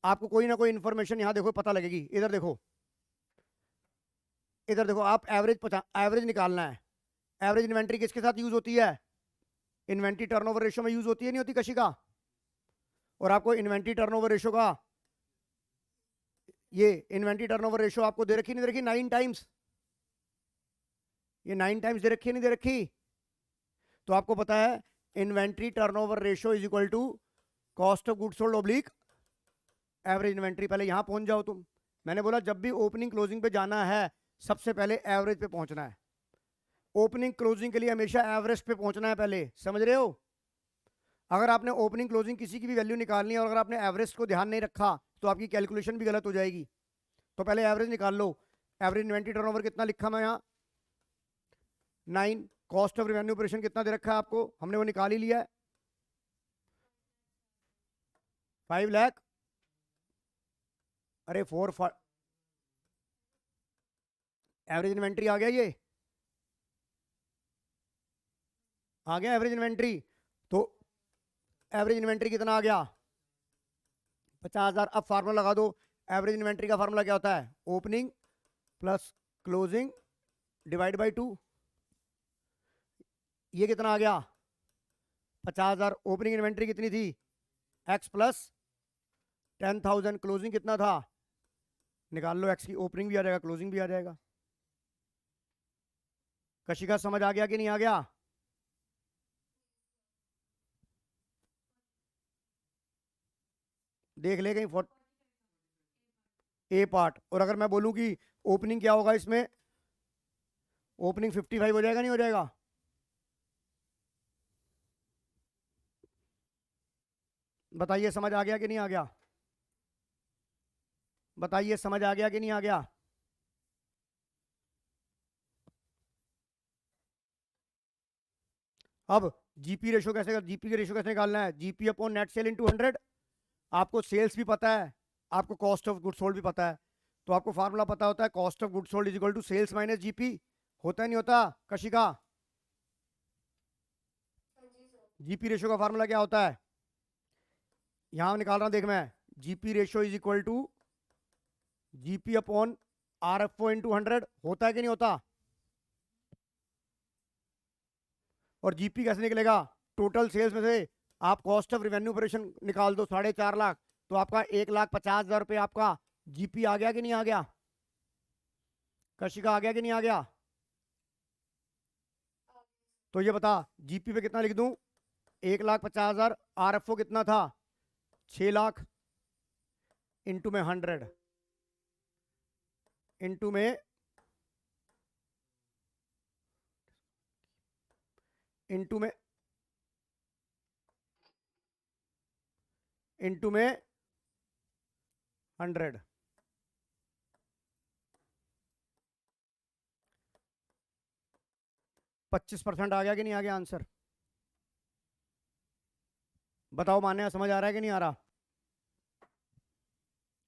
आपको कोई ना कोई इंफॉर्मेशन यहां देखो पता लगेगी। इधर देखो, इधर देखो, आप एवरेज निकालना है। एवरेज इन्वेंट्री किसके साथ यूज होती है? इन्वेंट्री टर्नओवर रेशियो में यूज होती है, नहीं होती कशी का? और आपको इन्वेंट्री टर्नओवर रेशियो का, ये इन्वेंट्री टर्नओवर रेशियो आपको दे रखी नहीं दे रखी? 9 टाइम्स। ये 9 टाइम्स दे रखी है नहीं दे रखी? तो आपको पता है inventory turnover ratio is equal to cost of goods sold oblique average inventory. पहले यहां पहुंच जाओ तुम। मैंने बोला जब भी ओपनिंग क्लोजिंग पे जाना है, सबसे पहले एवरेज पे पहुंचना है। ओपनिंग क्लोजिंग के लिए हमेशा एवरेज पे पहुंचना है पहले, समझ रहे हो? अगर आपने ओपनिंग क्लोजिंग किसी की भी वैल्यू निकालनी है और अगर आपने एवरेज को ध्यान नहीं रखा तो आपकी कैलकुलेशन भी गलत हो जाएगी। तो पहले एवरेज निकाल लो। एवरेज इन्वेंट्री टर्नओवर कितना लिखा मैं यहाँ 9। कॉस्ट ऑफ रिवेन्यू ऑपरेशन कितना दे रखा है आपको, हमने वो निकाल ही लिया है 5 लाख। अरे 4 एवरेज इन्वेंट्री आ गया, ये आ गया एवरेज इन्वेंट्री। तो एवरेज इन्वेंट्री कितना आ गया 50,000। अब फार्मूला लगा दो। एवरेज इन्वेंट्री का फार्मूला क्या होता है, opening plus closing divide by 2। ये कितना आ गया 50,000। ओपनिंग इन्वेंट्री कितनी थी एक्स प्लस 10,000। क्लोजिंग कितना था, निकाल लो, एक्स की ओपनिंग भी आ जाएगा क्लोजिंग भी आ जाएगा। कशिका समझ आ गया कि नहीं आ गया? देख ले कहीं ए पार्ट। और अगर मैं बोलूं कि ओपनिंग क्या होगा इसमें, ओपनिंग 55 हो जाएगा नहीं हो जाएगा? बताइए समझ आ गया कि नहीं आ गया? बताइए समझ आ गया कि नहीं आ गया? अब जीपी रेशो कैसे, जीपी का रेशो कैसे निकालना है, GP upon net cell into 100। आपको सेल्स भी पता है, आपको कॉस्ट ऑफ गुड सोल्ड भी पता है, तो आपको फार्मूला पता होता है cost of good sold is equal to sales minus GP. होता है नहीं होता कशिका? जीपी रेशो का फार्मूला क्या होता है, यहां निकाल रहा हूं देख मैं, GP ratio is equal to GP upon R F O into 100। होता है कि नहीं होता? और जीपी कैसे निकलेगा, टोटल सेल्स में से आप कॉस्ट ऑफ रिवेन्यू ऑपरेशन निकाल दो 4.5 लाख, तो आपका 1,50,000 रुपये आपका जीपी आ गया कि नहीं आ गया? कशिका आ गया कि नहीं आ गया? तो ये बता जीपी पे कितना लिख दूं, 1,50,000। आर एफ ओ कितना था 6 लाख, इंटू में 100, इंटू में इंटू में इंटू में 100। 25% आ गया कि नहीं आ गया आंसर? बताओ मान्या, समझ आ रहा है कि नहीं आ रहा?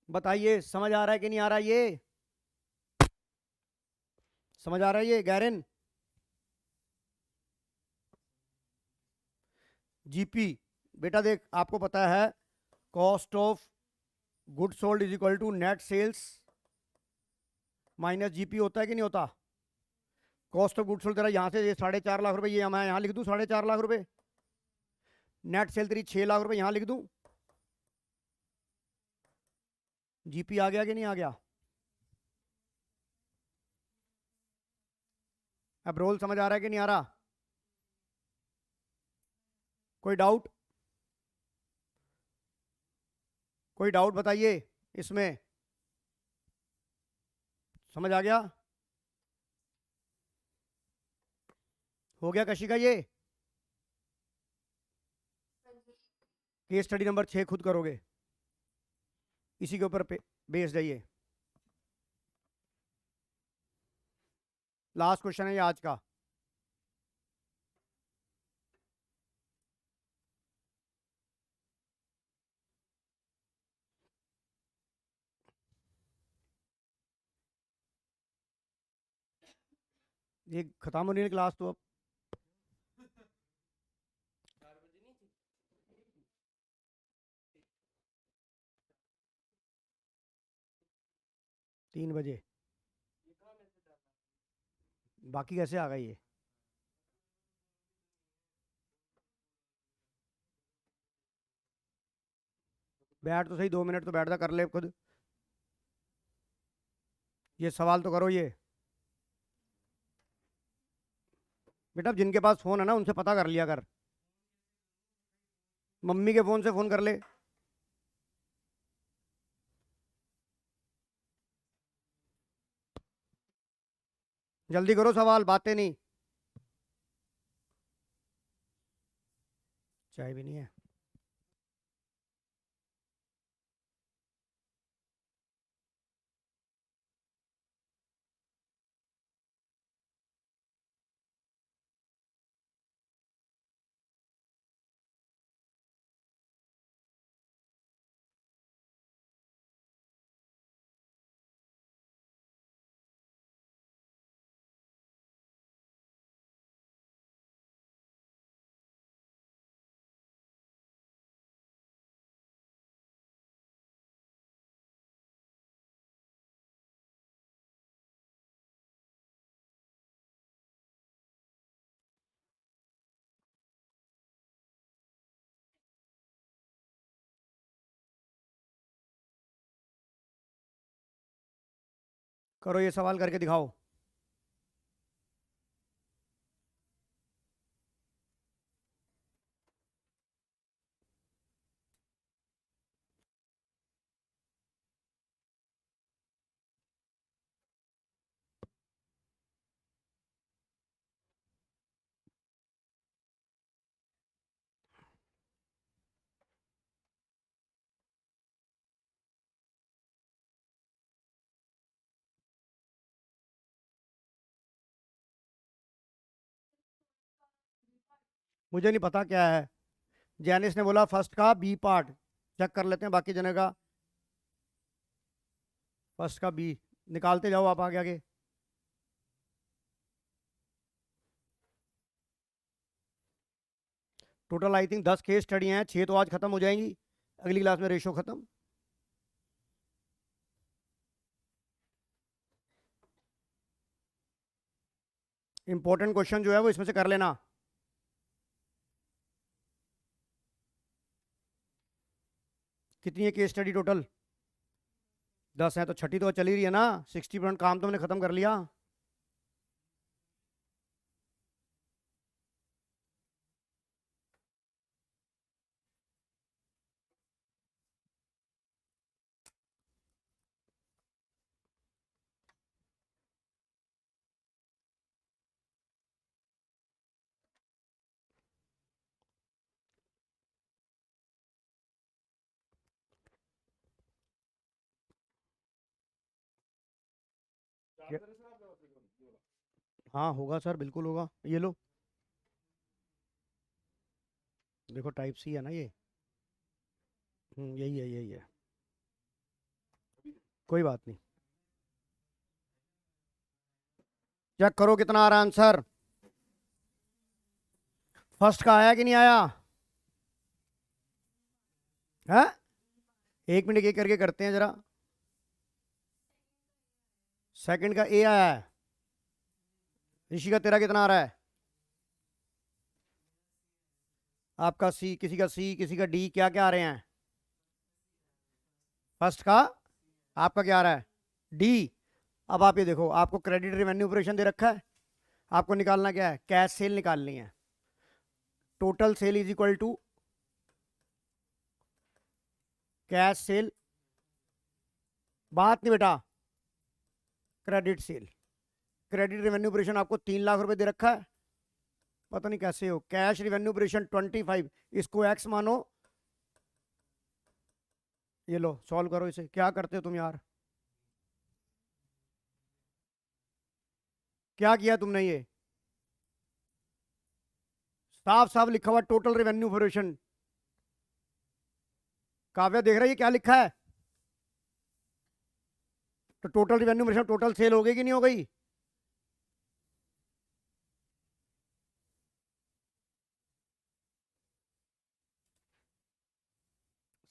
बताइए समझ आ रहा है कि नहीं आ रहा? ये समझ आ रहा है ये गैरन? जीपी बेटा देख, आपको पता है cost of good sold is equal to net sales minus GP होता है कि नहीं होता? कॉस्ट ऑफ गुड सोल्ड तेरा यहां से 4.5 लाख रुपए, ये मैं यहां लिख दूं 4.5 लाख रुपए। नेट सेल तेरी 6 लाख रुपए, यहां लिख दूं। जीपी आ गया कि नहीं आ गया? अब रोल समझ आ रहा है कि नहीं आ रहा? कोई डाउट? कोई डाउट बताइए इसमें, समझ आ गया? हो गया कशिका? ये केस स्टडी नंबर 6 खुद करोगे, इसी के ऊपर बेस जाइए। लास्ट क्वेश्चन है ये आज का। ये खत्म होने क्लास तो अब 3 बजे। बाकी कैसे आ गई ये? बैठ तो सही, 2 मिनट तो बैठ जा, कर ले खुद। ये सवाल तो करो ये। बेटा जिनके पास फोन है ना उनसे पता कर लिया कर, मम्मी के फोन से फोन कर ले। जल्दी करो सवाल, बातें नहीं। चाय भी नहीं है। करो ये सवाल करके दिखाओ। मुझे नहीं पता क्या है। जैनिस ने बोला फर्स्ट का बी पार्ट, चेक कर लेते हैं बाकी जने का। फर्स्ट का बी निकालते जाओ आप आगे आगे। Total I think 10 case study हैं, 6 तो आज खत्म हो जाएंगी, अगली क्लास में रेशो खत्म। इंपॉर्टेंट क्वेश्चन जो है वो इसमें से कर लेना। कितनी है केस स्टडी टोटल? 10 है तो छठी तो चली रही है ना, 60% काम तो हमने खत्म कर लिया। हाँ होगा सर, बिल्कुल होगा। ये लो देखो, टाइप सी है ना ये। यही है यही है, कोई बात नहीं। चेक करो कितना आ रहा है आंसर। फर्स्ट का आया कि नहीं आया? है? एक मिनट एक करके करते हैं जरा। सेकंड का ए आया है। ऋषि का तेरा कितना आ रहा है? आपका सी, किसी का सी, किसी का डी, क्या क्या आ रहे हैं? फर्स्ट का आपका क्या आ रहा है? डी। अब आप ये देखो, आपको क्रेडिट रेवेन्यू ऑपरेशन दे रखा है, आपको निकालना क्या है? कैश सेल निकालनी है। Total sale is equal to cash sale, बात नहीं बेटा, credit sale. Credit revenue operation आपको 3 लाख रुपए दे रखा है, पता नहीं कैसे हो। कैश रेवेन्यू ऑपरेशन 25, इसको एक्स मानो। ये लो सॉल्व करो इसे। क्या करते हो तुम यार, क्या किया तुमने? ये साफ साफ लिखा हुआ टोटल रेवेन्यू ऑपरेशन। काव्या देख रहा है ये क्या लिखा है? तो total revenue operation total sale हो गई कि नहीं हो गई?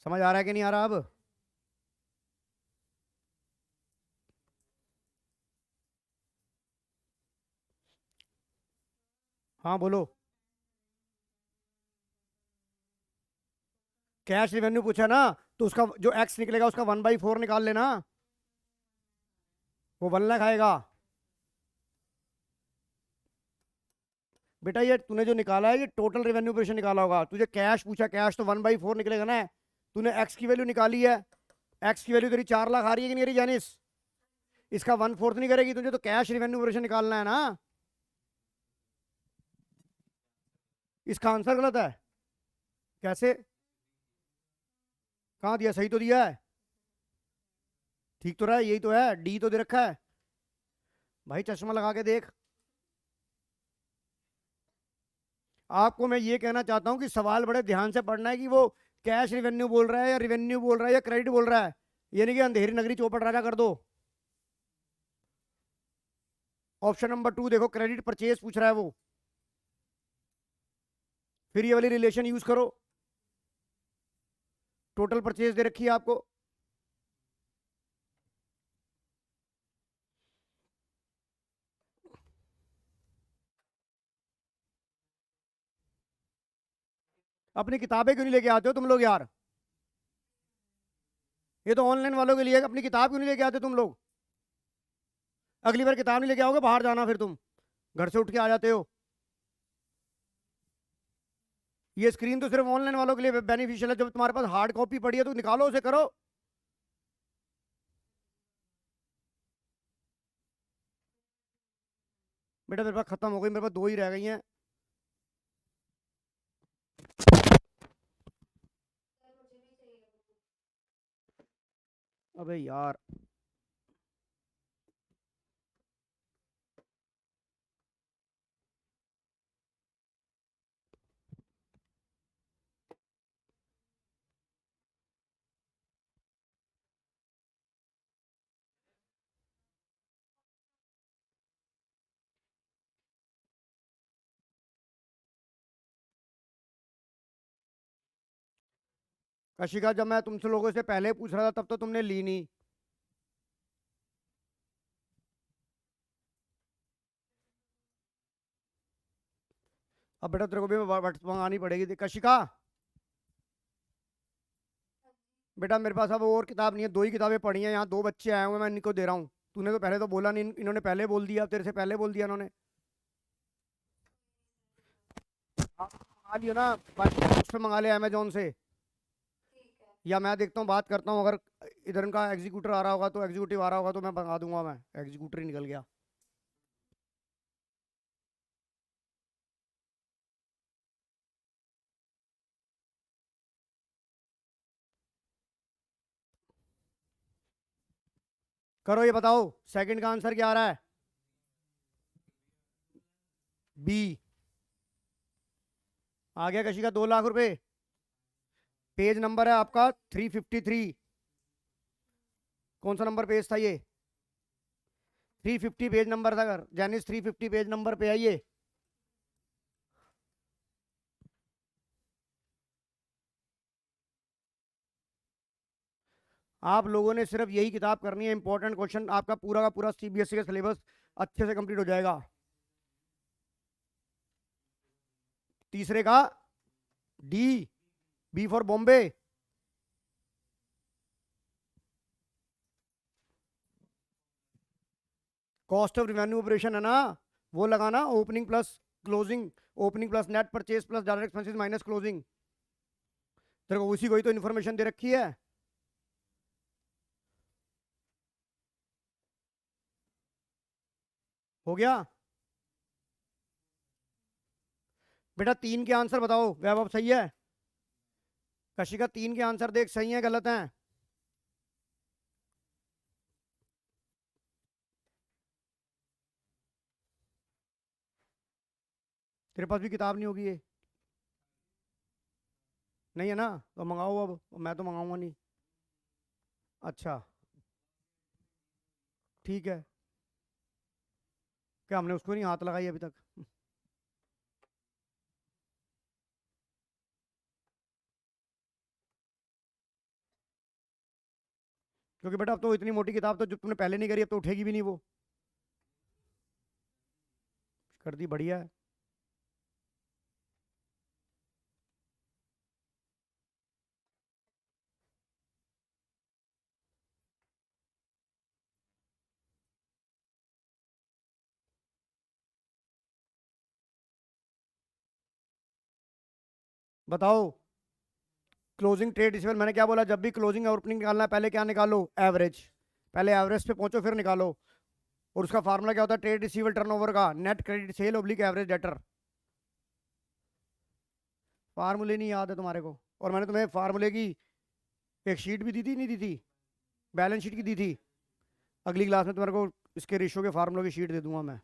समझ आ रहा है कि नहीं आ रहा अब? हाँ बोलो। कैश रेवेन्यू पूछा ना, तो उसका जो एक्स निकलेगा उसका 1/4 निकाल लेना, वो 1 लाख आएगा। बेटा ये तूने जो निकाला है ये टोटल रेवेन्यू ऑपरेशन निकाला होगा, तुझे कैश पूछा, कैश तो 1/4 निकलेगा ना। तूने एक्स की वैल्यू निकाली है, एक्स की वैल्यू तेरी 4 लाख आ रही है कि नहीं आ रही जानिस? इसका 1/4 नहीं करेगी, तुझे तो कैश रेवेन्यू ऑपरेशन निकालना है ना। इसका आंसर गलत है। कैसे? कहाँ दिया? सही तो दिया है, ठीक तो रहा है, यही तो है, डी तो दे रखा है भाई, चश्मा लगा के देख। आपको मैं ये कहना चाहता हूं कि सवाल बड़े ध्यान से पढ़ना है कि वो कैश रिवेन्यू बोल रहा है या रिवेन्यू बोल रहा है या क्रेडिट बोल रहा है, ये नहीं कि अंधेरी नगरी चौपट राजा कर दो। ऑप्शन नंबर 2 देखो, क्रेडिट परचेज पूछ रहा है वो, फिर ये वाली रिलेशन यूज करो, टोटल परचेज दे रखी है आपको। अपनी किताबें क्यों नहीं लेके आते हो तुम लोग यार? ये तो ऑनलाइन वालों के लिए, अपनी किताब क्यों नहीं लेके आते तुम लोग? अगली बार किताब नहीं लेके आओगे, बाहर जाना, फिर तुम घर से उठ के आ जाते हो। ये स्क्रीन तो सिर्फ ऑनलाइन वालों के लिए बेनिफिशियल है, जब तुम्हारे पास हार्ड कॉपी पड़ी है तो निकालो उसे, करो। बेटा मेरे पास खत्म हो गई, मेरे पास 2 ही रह गई हैं। अबे यार, कशिका जब मैं तुमसे लोगों से पहले पूछ रहा था तब तो तुमने ली नहीं। अब बेटा तेरे को भी मंगानी पड़ेगी कशिका। बेटा मेरे पास अब और किताब नहीं है, 2 ही किताबें पढ़ी हैं, यहाँ 2 बच्चे आए हुए हैं, मैं इनको दे रहा हूँ। तूने तो पहले तो बोला नहीं, इन्होंने पहले बोल दिया, तेरे से पहले बोल दिया इन्होंने। आप मंगा लियो ना, उस पे मंगा ले अमेजोन से, या मैं देखता हूँ, बात करता हूँ, अगर इधर इनका एग्जीक्यूटर आ रहा होगा तो एग्जीक्यूटिव आ रहा होगा तो मैं मंगा दूंगा, मैं एग्जीक्यूटर ही निकल गया। करो, ये बताओ सेकंड का आंसर क्या आ रहा है? बी आ गया कशिका, 2 लाख रुपए। पेज नंबर है आपका 353। कौन सा नंबर पेज था ये? 350 पेज नंबर था, अगर जैनिस 350 पेज नंबर पे आइए। आप लोगों ने सिर्फ यही किताब करनी है, इंपॉर्टेंट क्वेश्चन आपका पूरा का पूरा सीबीएसई का सिलेबस अच्छे से कंप्लीट हो जाएगा। तीसरे का D, B for Bombay. Cost of revenue operation है ना, वो लगाना, opening plus closing, opening plus net purchase plus direct expenses minus closing. तेरे को उसी को ही तो इन्फॉर्मेशन दे रखी है। हो गया बेटा, 3 के आंसर बताओ, वैभव सही है? कशिका 3 के आंसर देख, सही है गलत है? तेरे पास भी किताब नहीं होगी ये? नहीं है ना, तो मंगाओ अब, मैं तो मंगाऊंगा नहीं। अच्छा ठीक है, क्या हमने उसको नहीं हाथ लगाई अभी तक? क्योंकि बेटा अब तो इतनी मोटी किताब तो जो तुमने पहले नहीं करी, अब तो उठेगी भी नहीं वो। कर दी, बढ़िया है। बताओ क्लोजिंग ट्रेड रिसीवेबल, मैंने क्या बोला? जब भी क्लोजिंग और ओपनिंग निकालना है पहले क्या निकालो? एवरेज। पहले एवरेज पे पहुंचो फिर निकालो। और उसका फार्मूला क्या होता है? ट्रेड रिसीवेबल टर्नओवर का, net credit sale oblique average debtor. फार्मूले नहीं याद है तुम्हारे को, और मैंने तुम्हें फार्मूले की एक शीट भी दी थी, नहीं दी थी? बैलेंस शीट की दी थी। अगली क्लास में तुम्हारे को इसके रेशो के फार्मूलों की शीट दे दूंगा मैं।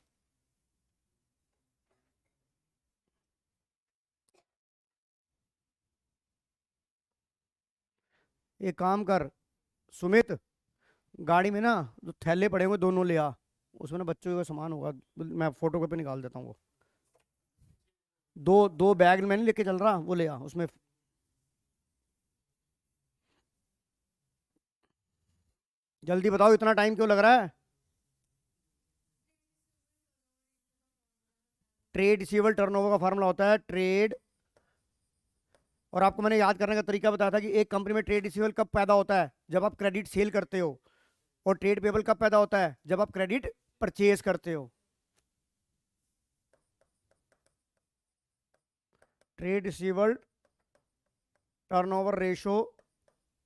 एक काम कर सुमित, गाड़ी में ना जो थैले पड़े हुए दोनों ले आ, उसमें ना बच्चों का सामान होगा, मैं फोटो कॉपी निकाल देता हूँ वो। दो दो बैग मैं नहीं लेके चल रहा, वो ले आ उसमें। जल्दी बताओ, इतना टाइम क्यों लग रहा है? ट्रेड रिसीवेबल टर्नओवर का फार्मूला होता है ट्रेड, और आपको मैंने याद करने का तरीका बताया था कि एक कंपनी में ट्रेड रिसीवेबल कब पैदा होता है, जब आप क्रेडिट सेल करते हो, और ट्रेड पेबल कब पैदा होता है, जब आप क्रेडिट परचेज करते हो। Trade receivable turnover ratio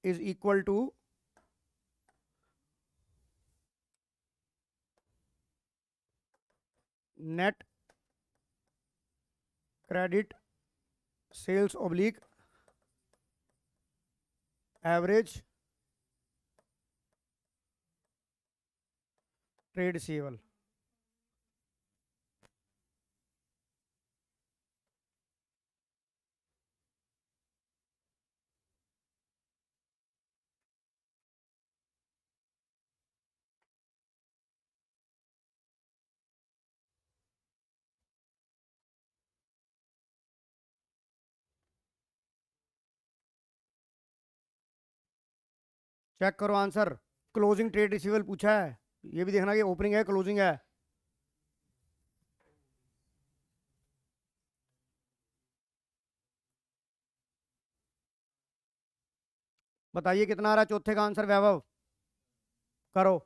is equal to net credit sales oblique average trade receivable. Check करो आंसर। क्लोजिंग ट्रेड रिसीवेबल पूछा है, ये भी देखना कि ओपनिंग है क्लोजिंग है। बताइए कितना आ रहा है चौथे का आंसर वैभव? करो।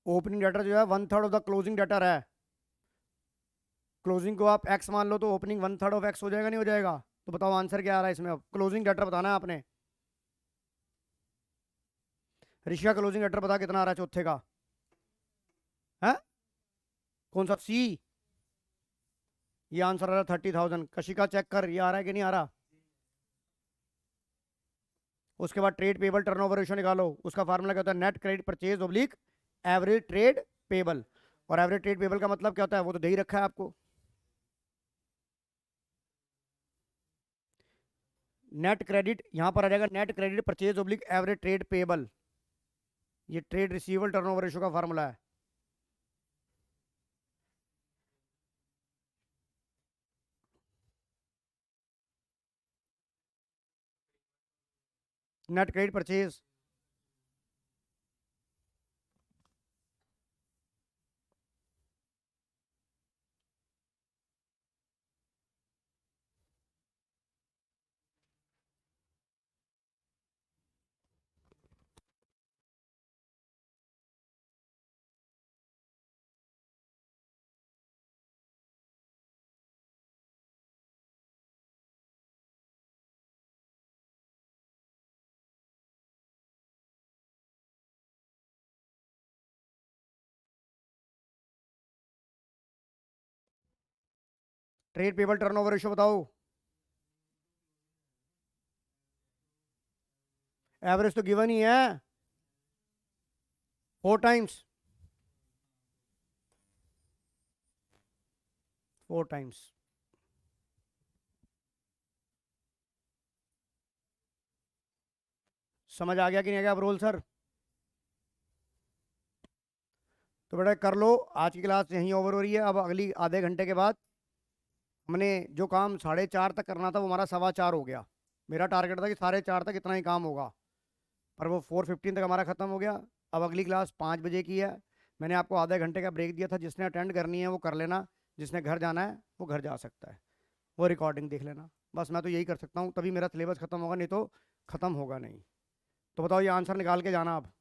ओपनिंग डेटर जो है 1/3 ऑफ द क्लोजिंग डेटर है। क्लोजिंग को आप एक्स मान लो तो ओपनिंग 1/3 ऑफ एक्स हो जाएगा, नहीं हो जाएगा? तो बताओ आंसर क्या आ रहा है इसमें, अब क्लोजिंग डेटर बताना है आपने। ऋषि का क्लोजिंग डेटर बता कितना आ रहा है चौथे का? है कौन सा? सी। ये आंसर आ रहा है 30,000। कशिका चेक कर, ये आ रहा है कि नहीं आ रहा? उसके बाद ट्रेड पेबल टर्नओवर रेशियो निकालो, उसका फार्मूला क्या होता है? Net credit purchase oblique average trade payable. और एवरेज ट्रेड पेबल का मतलब क्या होता है, वो तो दे ही रखा है आपको। नेट क्रेडिट यहां पर आ जाएगा, net credit purchase oblique average trade payable. ये ट्रेड रिसीवेबल टर्नओवर रेशियो का फार्मूला है। Net credit purchase. Trade payable turnover ratio बताओ। एवरेज तो गिवन ही है, 4 टाइम्स। 4 टाइम्स। समझ आ गया कि नहीं आ गया अब रोल सर? तो बेटा कर लो, आज की क्लास यहीं ओवर हो रही है। अब अगली आधे घंटे के बाद हमने जो काम 4:30 तक करना था वो हमारा 4:15 हो गया। मेरा टारगेट था कि 4:30 तक इतना ही काम होगा, पर वो 4:15 तक हमारा ख़त्म हो गया। अब अगली क्लास 5 बजे की है। मैंने आपको आधे घंटे का ब्रेक दिया था, जिसने अटेंड करनी है वो कर लेना, जिसने घर जाना है वो घर जा सकता है, वो रिकॉर्डिंग देख लेना। बस मैं तो यही कर सकता हूँ, तभी मेरा सिलेबस ख़त्म होगा, नहीं तो ख़त्म होगा नहीं। तो बताओ, ये आंसर निकाल के जाना अब।